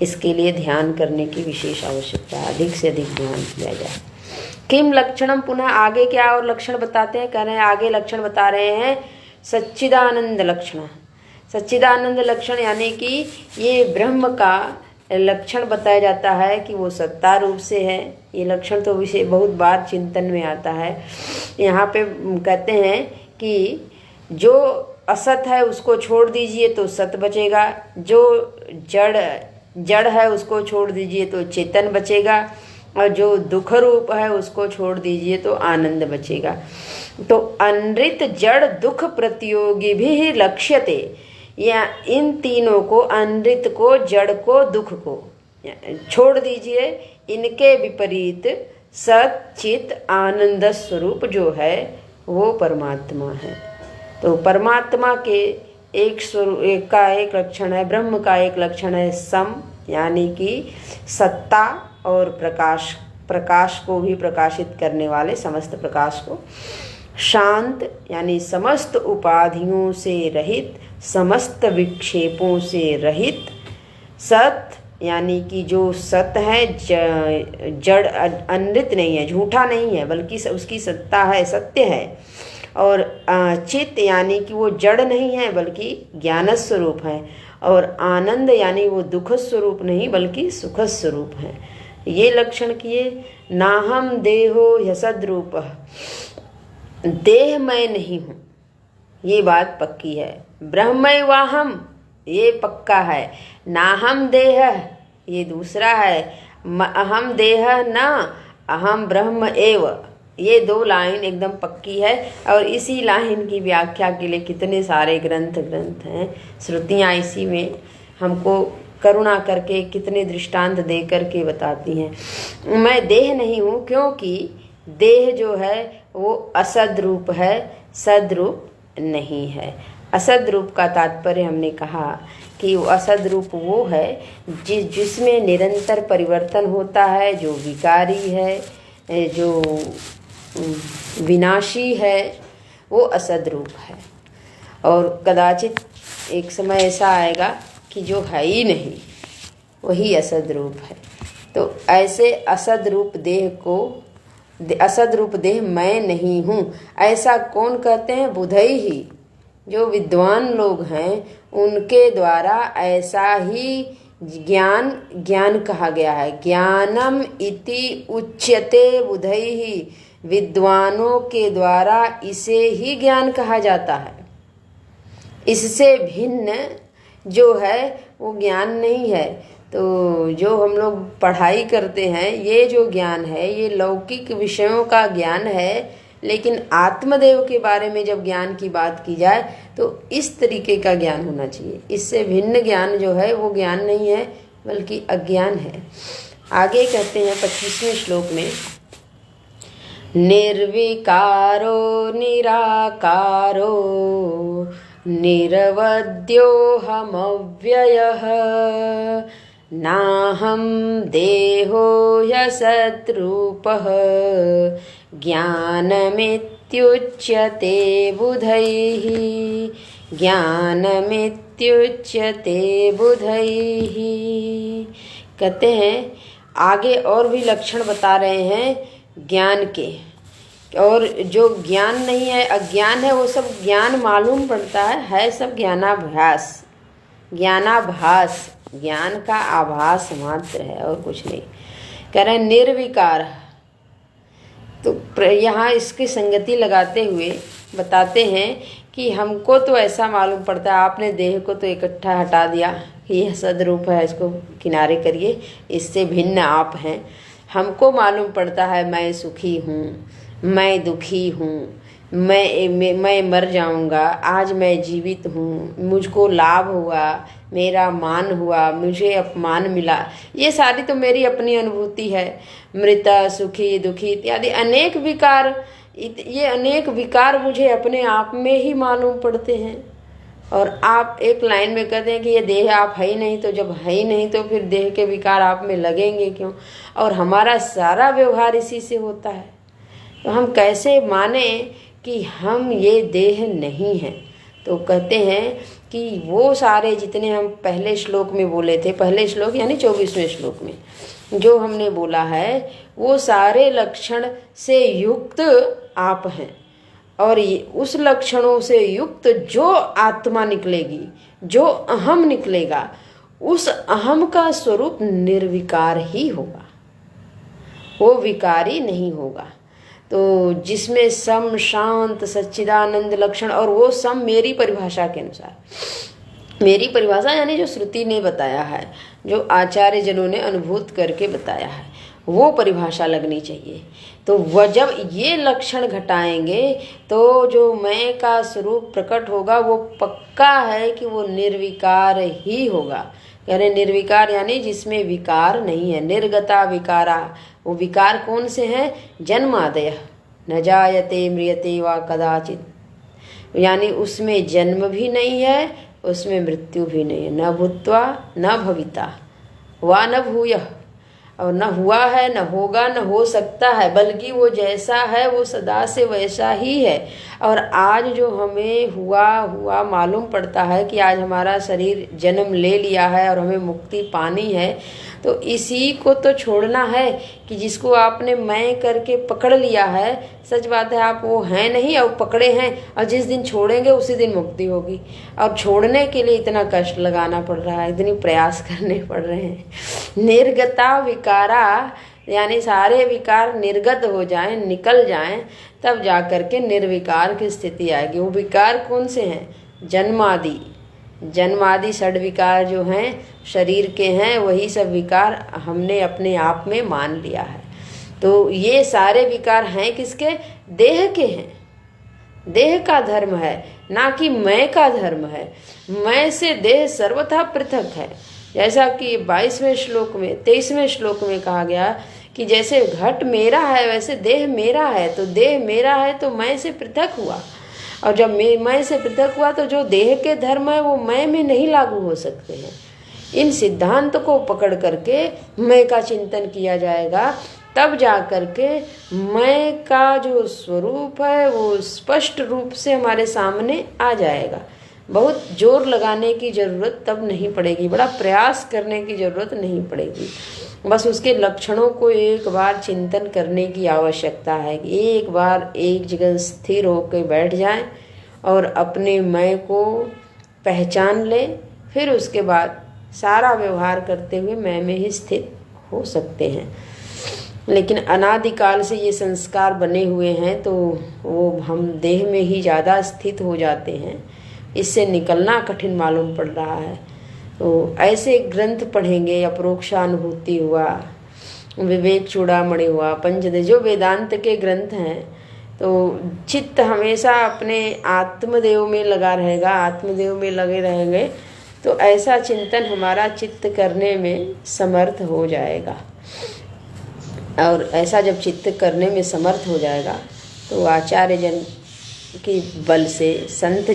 इसके लिए ध्यान करने की विशेष आवश्यकता है, अधिक से अधिक ध्यान किया जाए। किम लक्षणम, पुनः आगे क्या और लक्षण बताते हैं, कह रहे हैं आगे लक्षण बता रहे हैं सच्चिदानंद लक्षण। सच्चिदानंद लक्षण यानी कि ये ब्रह्म का लक्षण बताया जाता है कि वो सत्ता रूप से है। ये लक्षण तो विषय बहुत बार चिंतन में आता है। यहाँ पे कहते हैं कि जो असत है उसको छोड़ दीजिए तो सत बचेगा, जो जड़ है उसको छोड़ दीजिए तो चेतन बचेगा, और जो दुख रूप है उसको छोड़ दीजिए तो आनंद बचेगा। तो अनृत जड़ दुख प्रतियोगी भी लक्ष्यते, या इन तीनों को, अनृत को, जड़ को, दुख को छोड़ दीजिए, इनके विपरीत सत चित आनंद स्वरूप जो है वो परमात्मा है। तो परमात्मा के एक स्वरूप, एक का एक लक्षण है, ब्रह्म का एक लक्षण है सम, यानी कि सत्ता और प्रकाश, प्रकाश को भी प्रकाशित करने वाले समस्त प्रकाश को। शांत यानी समस्त उपाधियों से रहित, समस्त विक्षेपों से रहित। सत यानी कि जो सत है, जड़ अनृत नहीं है, झूठा नहीं है, बल्कि उसकी सत्ता है, सत्य है। और चित यानी कि वो जड़ नहीं है बल्कि ज्ञान स्वरूप है। और आनंद यानी वो दुख स्वरूप नहीं बल्कि सुख स्वरूप है। ये लक्षण किए। नाहम देहो ह्यसद्रूप, देह मैं नहीं हूँ, ये बात पक्की है। ब्रह्मैवाहम, ये पक्का है। नाहम देह, ये दूसरा है। अहम देह न अहम ब्रह्म एव, ये दो लाइन एकदम पक्की है। और इसी लाइन की व्याख्या के लिए कितने सारे ग्रंथ हैं, श्रुतियाँ इसी में हमको करुणा करके कितने दृष्टांत दे करके बताती हैं। मैं देह नहीं हूँ, क्योंकि देह जो है वो असद रूप है, सद रूप नहीं है। असद रूप का तात्पर्य हमने कहा कि वो असद रूप वो है जिसमें निरंतर परिवर्तन होता है, जो विकारी है, जो विनाशी है, वो असद रूप है। और कदाचित एक समय ऐसा आएगा कि जो है ही नहीं वही असद रूप है। तो ऐसे असद रूप देह को, असद रूप देह मैं नहीं हूँ, ऐसा कौन कहते हैं? बुधई ही, जो विद्वान लोग हैं उनके द्वारा ऐसा ही ज्ञान कहा गया है। ज्ञानम इति उच्यते बुधैहि, विद्वानों के द्वारा इसे ही ज्ञान कहा जाता है। इससे भिन्न जो है वो ज्ञान नहीं है। तो जो हम लोग पढ़ाई करते हैं, ये जो ज्ञान है ये लौकिक विषयों का ज्ञान है, लेकिन आत्मदेव के बारे में जब ज्ञान की बात की जाए तो इस तरीके का ज्ञान होना चाहिए। इससे भिन्न ज्ञान जो है वो ज्ञान नहीं है बल्कि अज्ञान है। आगे कहते हैं 25वें श्लोक में, निर्विकारो निराकारो निरवध्योऽहमव्ययः नाहं देहो ह्यसद्रूपः ज्ञानमित्युच्यते बुधैः, ज्ञानमित्युच्यते बुधैः। कहते हैं आगे और भी लक्षण बता रहे हैं ज्ञान के, और जो ज्ञान नहीं है अज्ञान है वो सब ज्ञान मालूम पड़ता है सब ज्ञानाभास, ज्ञानाभास, ज्ञान का आभास मात्र है और कुछ नहीं। कह रहे हैं निर्विकार। तो यहाँ इसकी संगति लगाते हुए बताते हैं कि हमको तो ऐसा मालूम पड़ता है, आपने देह को तो इकट्ठा हटा दिया कि यह सदरूप है, इसको किनारे करिए, इससे भिन्न आप हैं। हमको मालूम पड़ता है मैं सुखी हूँ, मैं दुखी हूँ, मैं मर जाऊँगा, आज मैं जीवित हूँ, मुझको लाभ हुआ, मेरा मान हुआ, मुझे अपमान मिला, ये सारी तो मेरी अपनी अनुभूति है। मृता, सुखी, दुखी इत्यादि अनेक विकार, ये अनेक विकार मुझे अपने आप में ही मालूम पड़ते हैं। और आप एक लाइन में कहते हैं कि ये देह आप है ही नहीं, तो जब है ही नहीं तो फिर देह के विकार आप में लगेंगे क्यों? और हमारा सारा व्यवहार इसी से होता है, तो हम कैसे माने कि हम ये देह नहीं हैं? तो कहते हैं कि वो सारे जितने हम पहले श्लोक में बोले थे, पहले श्लोक यानी 24वें श्लोक में जो हमने बोला है, वो सारे लक्षण से युक्त आप हैं। और उस लक्षणों से युक्त जो आत्मा निकलेगी, जो अहम निकलेगा, उस अहम का स्वरूप निर्विकार ही होगा, वो विकारी नहीं होगा। तो जिसमें सम, शांत, सच्चिदानंद लक्षण, और वो सम मेरी परिभाषा के अनुसार, मेरी परिभाषा यानी जो श्रुति ने बताया है, जो आचार्य जनों ने अनुभूत करके बताया है, वो परिभाषा लगनी चाहिए। तो वह जब ये लक्षण घटाएंगे तो जो मैं का स्वरूप प्रकट होगा वो पक्का है कि वो निर्विकार ही होगा। कह रहे निर्विकार यानी जिसमें विकार नहीं है। निर्गता विकारा, वो विकार कौन से हैं? जन्मादय, न जायते म्रियते वा कदाचित, यानी उसमें जन्म भी नहीं है, उसमें मृत्यु भी नहीं है। न भूत्वा न भविता वा न भूयः, और न हुआ है, न होगा, न हो सकता है, बल्कि वो जैसा है वो सदा से वैसा ही है। और आज जो हमें हुआ मालूम पड़ता है कि आज हमारा शरीर जन्म ले लिया है और हमें मुक्ति पानी है, तो इसी को तो छोड़ना है कि जिसको आपने मैं करके पकड़ लिया है। सच बात है, आप वो हैं नहीं और पकड़े हैं, और जिस दिन छोड़ेंगे उसी दिन मुक्ति होगी। और छोड़ने के लिए इतना कष्ट लगाना पड़ रहा है, इतनी प्रयास करने पड़ रहे हैं। निर्गता विकारा यानी सारे विकार निर्गत हो जाएं, निकल जाएं, तब जा कर के निर्विकार की स्थिति आएगी। वो विकार कौन से हैं? जन्मादि षड विकार जो हैं शरीर के हैं, वही सब विकार हमने अपने आप में मान लिया है। तो ये सारे विकार हैं किसके? देह के हैं। देह का धर्म है, ना कि मैं का धर्म है। मैं से देह सर्वथा पृथक है। जैसा कि 22वें श्लोक में 23वें श्लोक में कहा गया कि जैसे घट मेरा है वैसे देह मेरा है। तो देह मेरा है तो मैं से पृथक हुआ, और जब मैं से पृथक हुआ तो जो देह के धर्म है वो मैं में नहीं लागू हो सकते हैं। इन सिद्धांत को पकड़ करके मैं का चिंतन किया जाएगा तब जा कर के मैं का जो स्वरूप है वो स्पष्ट रूप से हमारे सामने आ जाएगा। बहुत जोर लगाने की ज़रूरत तब नहीं पड़ेगी, बड़ा प्रयास करने की ज़रूरत नहीं पड़ेगी। बस उसके लक्षणों को एक बार चिंतन करने की आवश्यकता है। एक बार एक जगह स्थिर होकर बैठ जाएं और अपने मैं को पहचान लें, फिर उसके बाद सारा व्यवहार करते हुए मैं में ही स्थित हो सकते हैं। लेकिन अनादिकाल से ये संस्कार बने हुए हैं तो वो हम देह में ही ज़्यादा स्थित हो जाते हैं, इससे निकलना कठिन मालूम पड़ रहा है। तो ऐसे ग्रंथ पढ़ेंगे, अपरोक्षानुभूति हुआ, विवेक चूड़ामणि हुआ, पंचदश जो वेदांत के ग्रंथ हैं, तो चित्त हमेशा अपने आत्मदेव में लगा रहेगा, आत्मदेव में लगे रहेंगे तो ऐसा चिंतन हमारा चित्त करने में समर्थ हो जाएगा। और ऐसा जब चित्त करने में समर्थ हो जाएगा तो आचार्य जन के बल से, संत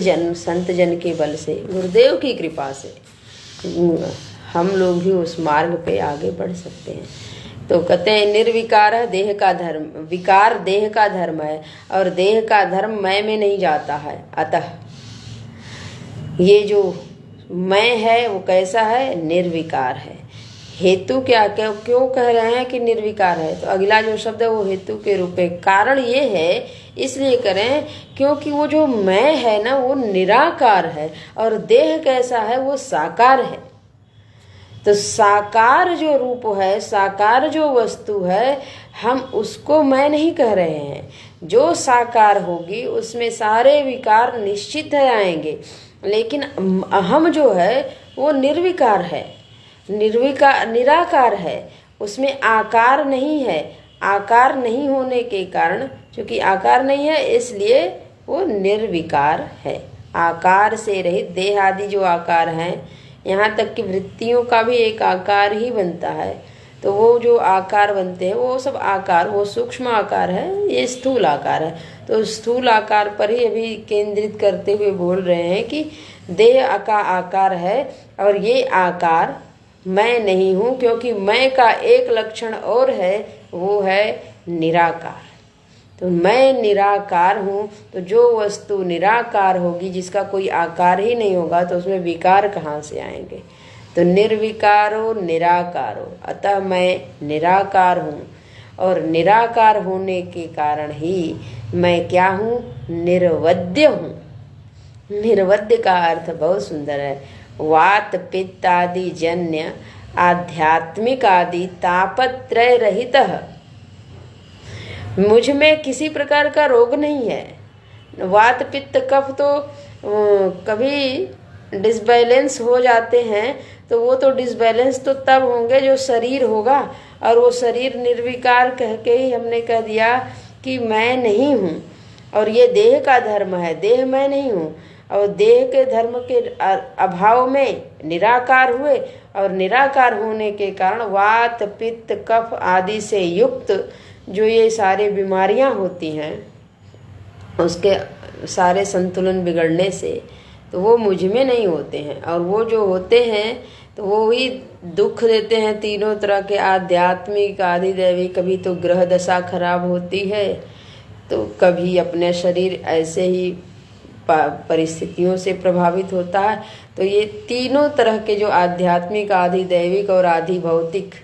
जन के बल से, गुरुदेव की कृपा से हम लोग भी उस मार्ग पे आगे बढ़ सकते हैं। तो कहते हैं निर्विकार है देह का धर्म, विकार देह का धर्म है और देह का धर्म मैं में नहीं जाता है। अतः ये जो मैं है वो कैसा है? निर्विकार है। हेतु क्या क्यों कह रहे हैं कि निर्विकार है? तो अगला जो शब्द है वो हेतु के रूप में, कारण ये है इसलिए करें क्योंकि वो जो मैं है ना वो निराकार है और देह कैसा है? वो साकार है। तो साकार जो रूप है, साकार जो वस्तु है, हम उसको मैं नहीं कह रहे हैं। जो साकार होगी उसमें सारे विकार निश्चित आएंगे, लेकिन हम जो है वो निर्विकार है, निराकार है, उसमें आकार नहीं है। आकार नहीं होने के कारण, चूंकि आकार नहीं है इसलिए वो निर्विकार है। आकार से रहित देह आदि जो आकार हैं, यहाँ तक कि वृत्तियों का भी एक आकार ही बनता है, तो वो जो आकार बनते हैं वो सब आकार, वो सूक्ष्म आकार है, ये स्थूल आकार है। तो स्थूल आकार पर ही अभी केंद्रित करते हुए बोल रहे हैं कि देह का आकार है और ये आकार मैं नहीं हूँ, क्योंकि मैं का एक लक्षण और है, वो है निराकार। तो मैं निराकार हूँ, तो जो वस्तु निराकार होगी, जिसका कोई आकार ही नहीं होगा, तो उसमें विकार कहाँ से आएंगे? तो निर्विकारो निराकारो, अतः मैं निराकार हूँ और निराकार होने के कारण ही मैं क्या हूँ? निर्वद्य हूँ। निर्वद्य का अर्थ बहुत सुंदर है, वात पित्त आदि जन्य आध्यात्मिक आदि तापत्रय रहित। मुझ में किसी प्रकार का रोग नहीं है। वात पित्त कफ तो कभी डिसबैलेंस हो जाते हैं, तो वो तो डिसबैलेंस तो तब होंगे जो शरीर होगा, और वो शरीर निर्विकार कह के ही हमने कह दिया कि मैं नहीं हूँ, और ये देह का धर्म है, देह मैं नहीं हूँ। और देह के धर्म के अभाव में निराकार हुए, और निराकार होने के कारण वात पित्त कफ आदि से युक्त जो ये सारे बीमारियां होती हैं, उसके सारे संतुलन बिगड़ने से, तो वो मुझ में नहीं होते हैं। और वो जो होते हैं तो वो ही दुख देते हैं, तीनों तरह के आध्यात्मिक आदि दैविक। कभी तो ग्रह दशा खराब होती है, तो कभी अपने शरीर ऐसे ही परिस्थितियों से प्रभावित होता है। तो ये तीनों तरह के जो आध्यात्मिक आदि दैविक और आदि भौतिक,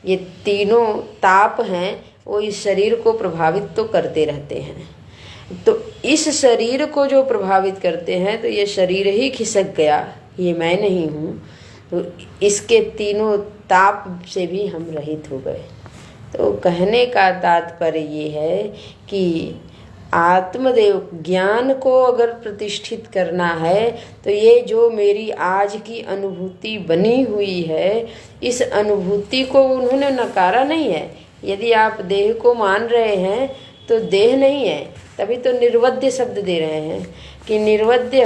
ये तीनों ताप हैं, वो इस शरीर को प्रभावित तो करते रहते हैं। तो इस शरीर को जो प्रभावित करते हैं, तो ये शरीर ही खिसक गया, ये मैं नहीं हूँ। तो इसके तीनों ताप से भी हम रहित हो गए। तो कहने का तात्पर्य ये है कि आत्मदेव ज्ञान को अगर प्रतिष्ठित करना है, तो ये जो मेरी आज की अनुभूति बनी हुई है, इस अनुभूति को उन्होंने नकारा नहीं है। यदि आप देह को मान रहे हैं तो देह नहीं है, तभी तो निर्वद्य शब्द दे रहे हैं कि निर्वद्य।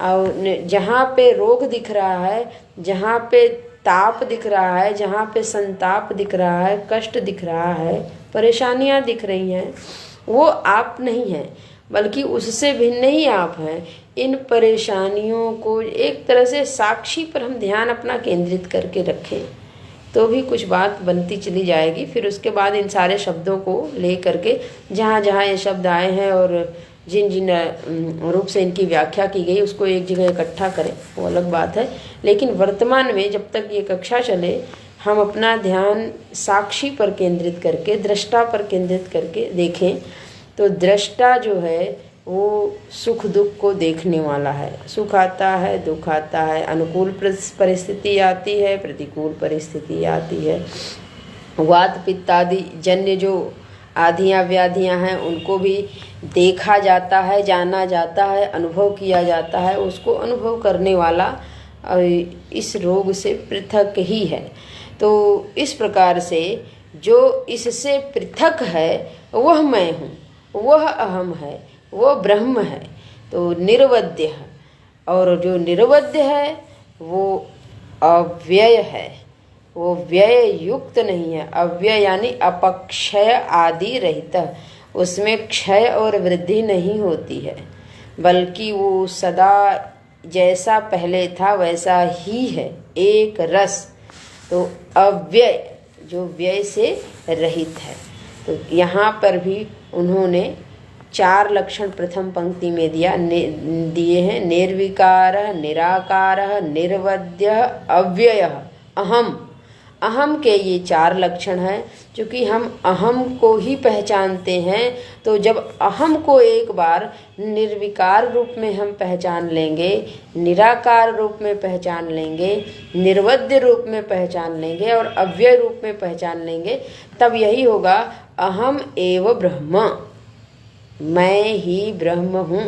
और जहाँ पे रोग दिख रहा है, जहाँ पे ताप दिख रहा है, जहाँ पे संताप दिख रहा है, कष्ट दिख रहा है, परेशानियाँ दिख रही हैं, वो आप नहीं हैं, बल्कि उससे भिन्न ही आप हैं। इन परेशानियों को एक तरह से साक्षी पर हम ध्यान अपना केंद्रित करके रखें तो भी कुछ बात बनती चली जाएगी। फिर उसके बाद इन सारे शब्दों को ले करके जहाँ जहाँ ये शब्द आए हैं और जिन जिन रूप से इनकी व्याख्या की गई उसको एक जगह इकट्ठा करें, वो अलग बात है। लेकिन वर्तमान में जब तक ये कक्षा चले हम अपना ध्यान साक्षी पर केंद्रित करके, दृष्टा पर केंद्रित करके देखें। तो दृष्टा जो है वो सुख दुख को देखने वाला है। सुख आता है, दुख आता है, अनुकूल परिस्थिति आती है, प्रतिकूल परिस्थिति आती है। वात पित्त आदि जन्य जो आधियाँ व्याधियाँ हैं उनको भी देखा जाता है, जाना जाता है, अनुभव किया जाता है। उसको अनुभव करने वाला इस रोग से पृथक ही है। तो इस प्रकार से जो इससे पृथक है वह मैं हूँ, वह अहम है, वो ब्रह्म है। तो निर्वध्य है, और जो निर्वध्य है वो अव्यय है, वो व्यय युक्त नहीं है। अव्यय यानी अपक्षय आदि रहित, उसमें क्षय और वृद्धि नहीं होती है, बल्कि वो सदा जैसा पहले था वैसा ही है, एक रस। तो अव्यय जो व्यय से रहित है। तो यहाँ पर भी उन्होंने 4 लक्षण प्रथम पंक्ति में दिए हैं। निर्विकार, निराकार, निर्वध्य, अव्यय, अहम। अहम के ये 4 लक्षण हैं। क्योंकि हम अहम को ही पहचानते हैं, तो जब अहम को एक बार निर्विकार रूप में हम पहचान लेंगे, निराकार रूप में पहचान लेंगे, निर्वध्य रूप में पहचान लेंगे और अव्यय रूप में पहचान लेंगे, तब यही होगा अहम एव ब्रह्म, मैं ही ब्रह्म हूँ।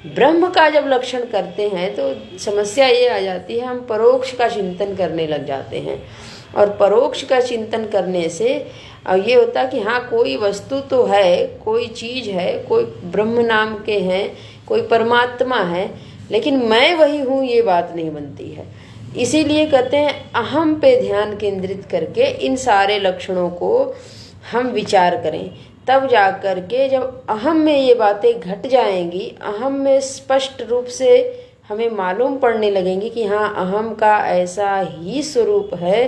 ब्रह्म का जब लक्षण करते हैं तो समस्या ये आ जाती है, हम परोक्ष का चिंतन करने लग जाते हैं। और परोक्ष का चिंतन करने से ये होता कि हाँ कोई वस्तु तो है, कोई चीज़ है, कोई ब्रह्म नाम के हैं, कोई परमात्मा है, लेकिन मैं वही हूँ ये बात नहीं बनती है। इसीलिए कहते हैं अहम पे ध्यान केंद्रित करके इन सारे लक्षणों को हम विचार करें। तब जा कर के जब अहम में ये बातें घट जाएंगी, अहम में स्पष्ट रूप से हमें मालूम पड़ने लगेंगी कि हाँ अहम का ऐसा ही स्वरूप है,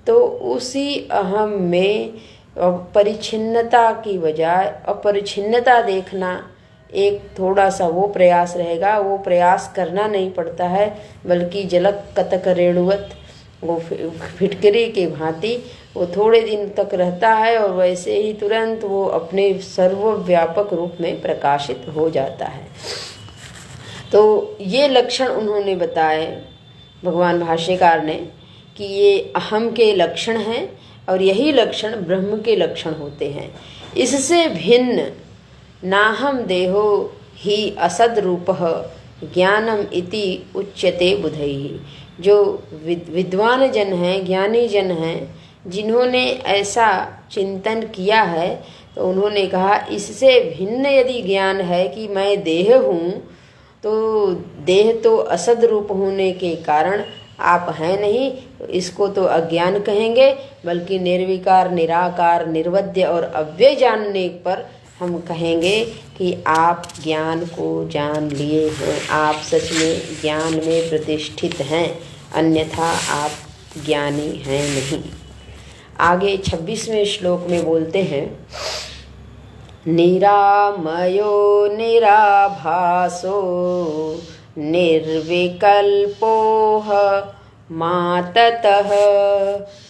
तो उसी अहम में परिच्छिन्नता की बजाय अपरिच्छिन्नता देखना एक थोड़ा सा वो प्रयास रहेगा। वो प्रयास करना नहीं पड़ता है, बल्कि जलक कतक रेणुवत, वो फिटकरी के भांति वो थोड़े दिन तक रहता है और वैसे ही तुरंत वो अपने सर्वव्यापक रूप में प्रकाशित हो जाता है। तो ये लक्षण उन्होंने बताए भगवान भाष्यकार ने कि ये अहम के लक्षण हैं और यही लक्षण ब्रह्म के लक्षण होते हैं। इससे भिन्न नाहम देहो ही असद रूपः ज्ञानम इति उच्यते बुधैहि। जो विद्वान जन हैं, ज्ञानी जन हैं, जिन्होंने ऐसा चिंतन किया है, तो उन्होंने कहा इससे भिन्न यदि ज्ञान है कि मैं देह हूँ, तो देह तो असद रूप होने के कारण आप हैं नहीं, इसको तो अज्ञान कहेंगे। बल्कि निर्विकार, निराकार, निर्वध्य और अव्यय जानने पर हम कहेंगे कि आप ज्ञान को जान लिए हैं, आप सच में ज्ञान में प्रतिष्ठित हैं, अन्यथा आप ज्ञानी हैं नहीं। आगे 26वें श्लोक में बोलते हैं, निरामयो निराभासो निर्विकल्पोह माततः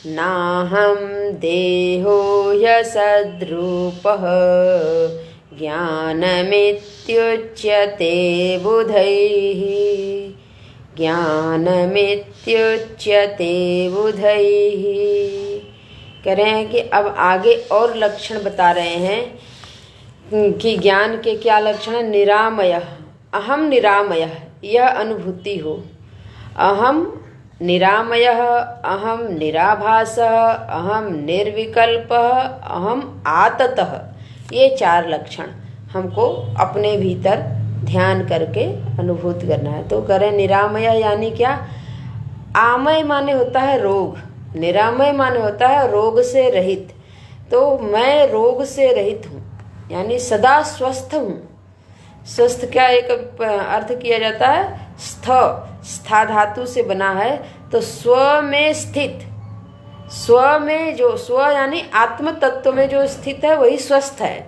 नाहं देहो यसद्रूपः ज्ञानमित्युच्यते बुधैः, ज्ञानमित्युच्यते बुधैः। कह रहे हैं कि अब आगे और लक्षण बता रहे हैं कि ज्ञान के क्या लक्षण है। निरामय, अहम निरामय, यह अनुभूति हो। अहम निरामय, अहम निराभास, अहम निर्विकल्प, अहम आततः, ये 4 लक्षण हमको अपने भीतर ध्यान करके अनुभूत करना है। तो करें निरामय यानी क्या? आमय माने होता है रोग, निरामय माने होता है रोग से रहित। तो मैं रोग से रहित हूँ, यानी सदा स्वस्थ हूँ। स्वस्थ क्या एक अर्थ किया जाता है, स्थ, स्था धातु से बना है, तो स्व में स्थित, स्व में जो स्व यानी आत्म तत्व में जो स्थित है वही स्वस्थ है।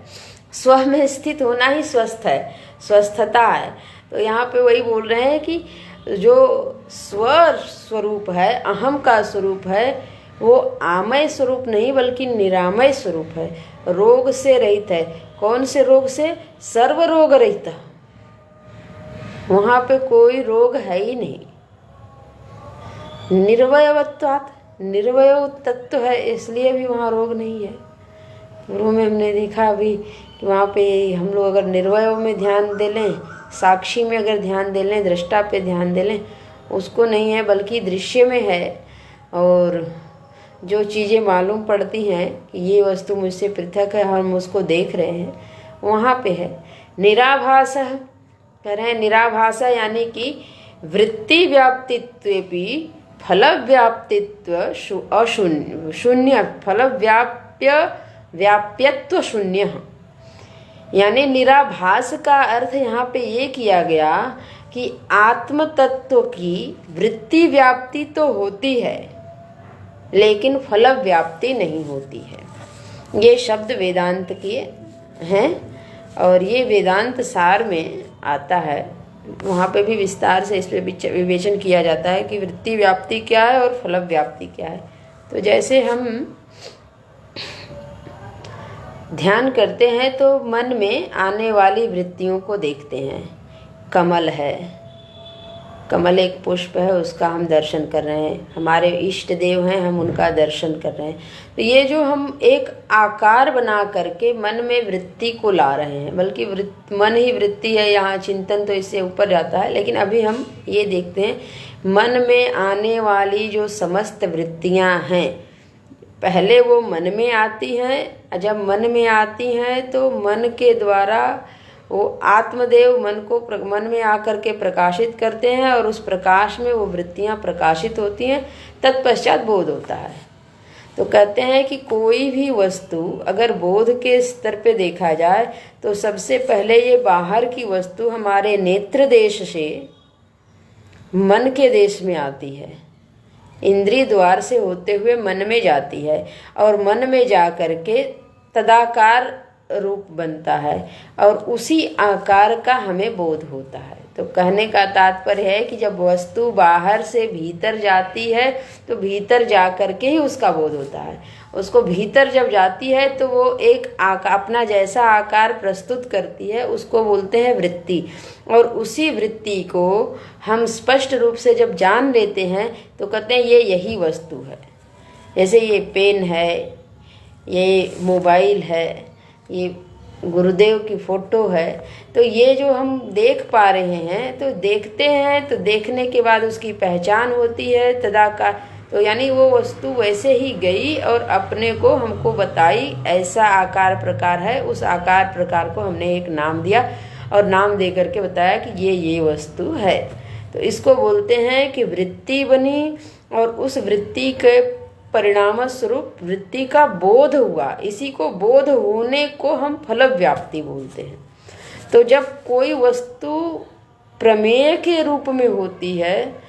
स्व में स्थित होना ही स्वस्थ है, स्वस्थता है। तो यहाँ पे वही बोल रहे हैं कि जो स्व स्वरूप है, अहम का स्वरूप है, वो आमय स्वरूप नहीं बल्कि निरामय स्वरूप है, रोग से रहित है। कौन से रोग से? सर्व रोग रहित। वहाँ पे कोई रोग है ही नहीं। निर्वयवत्वात्, निर्वय तत्व है, इसलिए भी वहाँ रोग नहीं है। पूर्व में हमने देखा अभी कि वहाँ पे हम लोग अगर निर्वय में ध्यान दे लें, साक्षी में अगर ध्यान दे लें, दृष्टा पे ध्यान दे लें, उसको नहीं है बल्कि दृश्य में है। और जो चीज़ें मालूम पड़ती हैं कि ये वस्तु मुझसे पृथक है, हम उसको देख रहे हैं, वहाँ पे है। निराभास कह रहे हैं, निराभास यानी कि वृत्ति व्याप्तित्वेपि फल व्याप्तित्व अशून्य, शून्य, फल व्याप्यत्व शून्य। यानी निराभास का अर्थ यहाँ पे ये किया गया कि आत्म तत्व की वृत्ति व्याप्ति तो होती है लेकिन फल व्याप्ति नहीं होती है। ये शब्द वेदांत के हैं और ये वेदांत सार में आता है। वहाँ पे भी विस्तार से इस पे विवेचन किया जाता है कि वृत्ति व्याप्ति क्या है और फल व्याप्ति क्या है। तो जैसे हम ध्यान करते हैं तो मन में आने वाली वृत्तियों को देखते हैं। कमल है, कमल एक पुष्प है, उसका हम दर्शन कर रहे हैं। हमारे इष्ट देव हैं, हम उनका दर्शन कर रहे हैं। तो ये जो हम एक आकार बना करके मन में वृत्ति को ला रहे हैं, बल्कि मन ही वृत्ति है, यहाँ चिंतन तो इससे ऊपर जाता है। लेकिन अभी हम ये देखते हैं मन में आने वाली जो समस्त वृत्तियाँ हैं, पहले वो मन में आती हैं। जब मन में आती हैं तो मन के द्वारा वो आत्मदेव मन में आकर के प्रकाशित करते हैं और उस प्रकाश में वो वृत्तियां प्रकाशित होती हैं। तत्पश्चात बोध होता है। तो कहते हैं कि कोई भी वस्तु अगर बोध के स्तर पे देखा जाए तो सबसे पहले ये बाहर की वस्तु हमारे नेत्र देश से मन के देश में आती है, इंद्रिय द्वार से होते हुए मन में जाती है और मन में जा करके तदाकार रूप बनता है और उसी आकार का हमें बोध होता है। तो कहने का तात्पर्य है कि जब वस्तु बाहर से भीतर जाती है तो भीतर जा करके ही उसका बोध होता है। उसको भीतर जब जाती है तो वो एक अपना जैसा आकार प्रस्तुत करती है, उसको बोलते हैं वृत्ति। और उसी वृत्ति को हम स्पष्ट रूप से जब जान लेते हैं तो कहते हैं ये यही वस्तु है। जैसे ये पेन है, ये मोबाइल है, ये गुरुदेव की फोटो है। तो ये जो हम देख पा रहे हैं तो देखते हैं, तो देखने के बाद उसकी पहचान होती है तदाकार। तो यानी वो वस्तु वैसे ही गई और अपने को हमको बताई, ऐसा आकार प्रकार है। उस आकार प्रकार को हमने एक नाम दिया और नाम दे करके बताया कि ये वस्तु है। तो इसको बोलते हैं कि वृत्ति बनी और उस वृत्ति के परिणाम स्वरूप वृत्ति का बोध हुआ। इसी को बोध होने को हम फल व्याप्ति बोलते हैं। तो जब कोई वस्तु प्रमेय के रूप में होती है,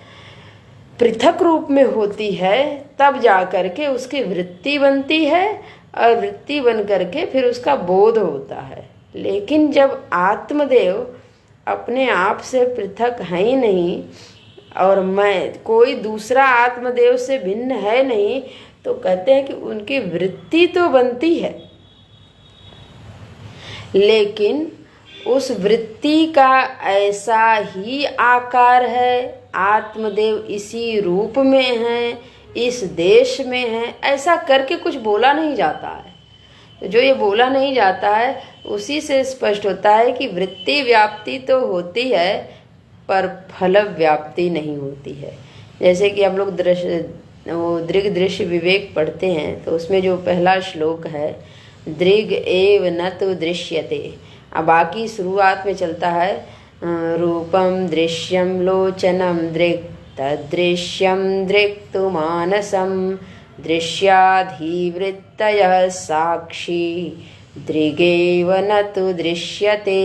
पृथक रूप में होती है, तब जा करके उसकी वृत्ति बनती है और वृत्ति बन करके फिर उसका बोध होता है। लेकिन जब आत्मदेव अपने आप से पृथक है ही नहीं और मैं कोई दूसरा आत्मदेव से भिन्न है नहीं, तो कहते हैं कि उनकी वृत्ति तो बनती है लेकिन उस वृत्ति का ऐसा ही आकार है, आत्मदेव इसी रूप में है, इस देश में है, ऐसा करके कुछ बोला नहीं जाता है। तो जो ये बोला नहीं जाता है उसी से स्पष्ट होता है कि वृत्ति व्याप्ति तो होती है पर फल व्याप्ति नहीं होती है। जैसे कि हम लोग दृग दृश्य विवेक पढ़ते हैं तो उसमें जो पहला श्लोक है, दृग एव न तो दृश्यते, अब बाकी शुरुआत में चलता है रूपम दृश्यम लोचनम दृक् तदृश्यम दृक्तु मानसम दृश्याधिवृत्तयः साक्षी दृगेव न तो दृश्यते।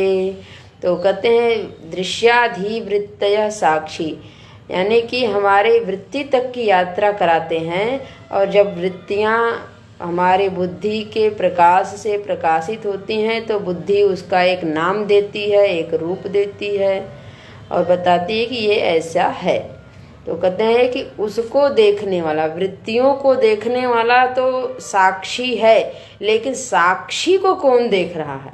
तो कहते हैं दृश्याधिवृत्तयः साक्षी, यानी कि हमारे वृत्ति तक की यात्रा कराते हैं। और जब वृत्तियाँ हमारी बुद्धि के प्रकाश से प्रकाशित होती हैं तो बुद्धि उसका एक नाम देती है, एक रूप देती है और बताती है कि ये ऐसा है। तो कहते हैं कि उसको देखने वाला, वृत्तियों को देखने वाला तो साक्षी है, लेकिन साक्षी को कौन देख रहा है?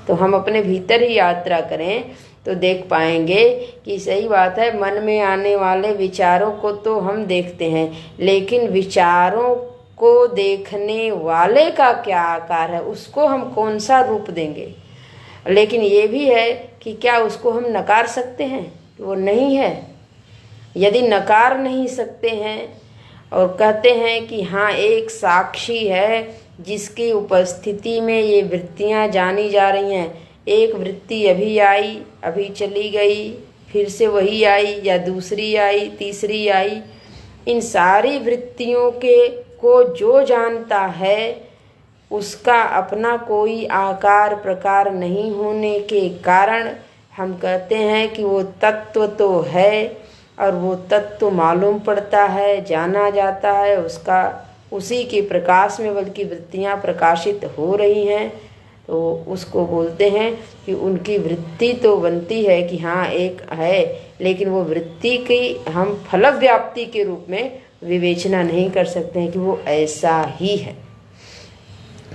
तो हम अपने भीतर ही यात्रा करें तो देख पाएंगे कि सही बात है, मन में आने वाले विचारों को तो हम देखते हैं, लेकिन विचारों को देखने वाले का क्या आकार है, उसको हम कौन सा रूप देंगे। लेकिन ये भी है कि क्या उसको हम नकार सकते हैं? वो नहीं है। यदि नकार नहीं सकते हैं और कहते हैं कि हाँ एक साक्षी है जिसकी उपस्थिति में ये वृत्तियाँ जानी जा रही हैं, एक वृत्ति अभी आई, अभी चली गई, फिर से वही आई, या दूसरी आई, तीसरी आई, इन सारी वृत्तियों को जो जानता है उसका अपना कोई आकार प्रकार नहीं होने के कारण हम कहते हैं कि वो तत्व तो है और वो तत्व मालूम पड़ता है, जाना जाता है, उसका उसी के प्रकाश में बल्कि वृत्तियाँ प्रकाशित हो रही हैं। तो उसको बोलते हैं कि उनकी वृत्ति तो बनती है कि हाँ एक है, लेकिन वो वृत्ति की हम फल व्याप्ति के रूप में विवेचना नहीं कर सकते हैं कि वो ऐसा ही है।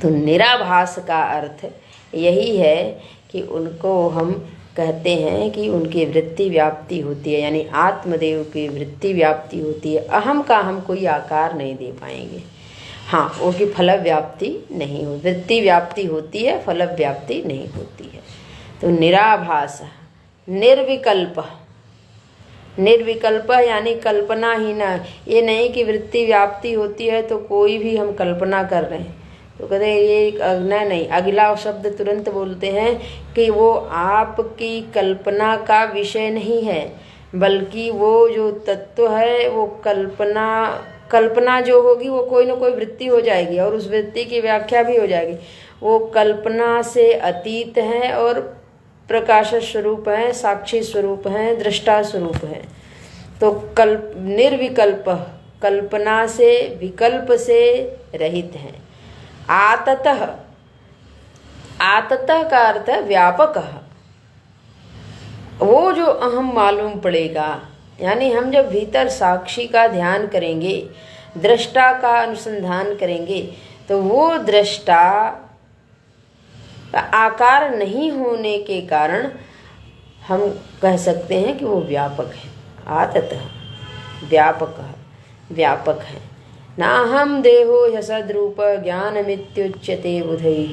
तो निराभास का अर्थ यही है कि उनको हम कहते हैं कि उनकी वृत्ति व्याप्ति होती है, यानी आत्मदेव की वृत्ति व्याप्ति होती है। अहम का हम कोई आकार नहीं दे पाएंगे। हाँ, उनकी फल व्याप्ति नहीं हो, वृत्ति व्याप्ति होती है, फल व्याप्ति नहीं होती है। तो निराभास, निर्विकल्प, निर्विकल्प यानी कल्पना ही ना, ये नहीं कि वृत्ति व्याप्ति होती है तो कोई भी हम कल्पना कर रहे हैं। तो कहते हैं ये नहीं, अगला शब्द तुरंत बोलते हैं कि वो आपकी कल्पना का विषय नहीं है, बल्कि वो जो तत्व है वो कल्पना जो होगी वो कोई ना कोई वृत्ति हो जाएगी और उस वृत्ति की व्याख्या भी हो जाएगी। वो कल्पना से अतीत है और प्रकाश स्वरूप है, साक्षी स्वरूप है, दृष्टा स्वरूप है। तो निर्विकल्प, कल्पना से विकल्प से रहित है। आततः, आततः का अर्थ है व्यापक। वो जो अहम मालूम पड़ेगा, यानी हम जब भीतर साक्षी का ध्यान करेंगे, दृष्टा का अनुसंधान करेंगे, तो वो दृष्टा का आकार नहीं होने के कारण हम कह सकते हैं कि वो व्यापक है। आततः व्यापक है। नाहम देहो ह्यसद्रूप ज्ञानमित्युच्यते बुधैः।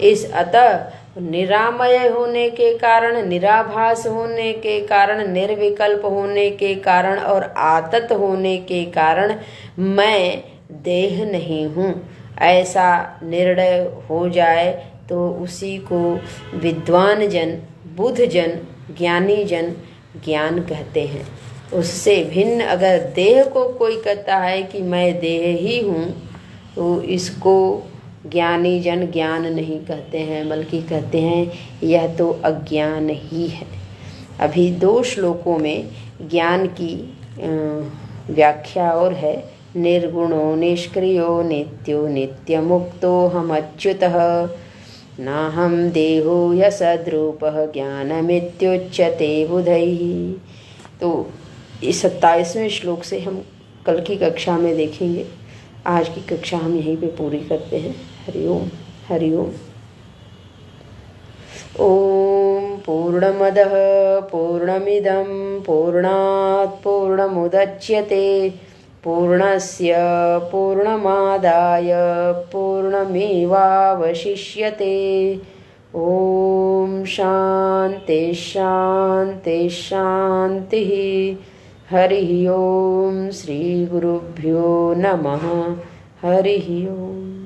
इस अतः निरामय होने के कारण, निराभास होने के कारण, निर्विकल्प होने के कारण और आतत होने के कारण मैं देह नहीं हूँ, ऐसा निर्णय हो जाए तो उसी को विद्वान जन, बुद्ध जन, ज्ञानी जन ज्ञान कहते हैं। उससे भिन्न अगर देह को कोई कहता है कि मैं देह ही हूँ, तो इसको ज्ञानी जन ज्ञान नहीं कहते हैं, बल्कि कहते हैं यह तो अज्ञान ही है। अभी 2 श्लोकों में ज्ञान की व्याख्या और है। निर्गुणो निष्क्रियो नित्यो नित्यमुक्तो हम अच्युतः नाहम देहो यसद्रूपः ज्ञानमित्युच्यते बुधैः। तो इस 27वें श्लोक से हम कल की कक्षा में देखेंगे। आज की कक्षा हम यहीं पे पूरी करते हैं। हरिओम हरिओम। ओम पूर्णमदः पूर्णमिदं पूर्णात् पूर्णमुदच्यते पूर्णस्य पूर्णमादाय पूर्णमेवावशिष्यते। ओम शांति शांति शांतिः। हरि ओम। श्री गुरुभ्यो नमः। हरि ओम।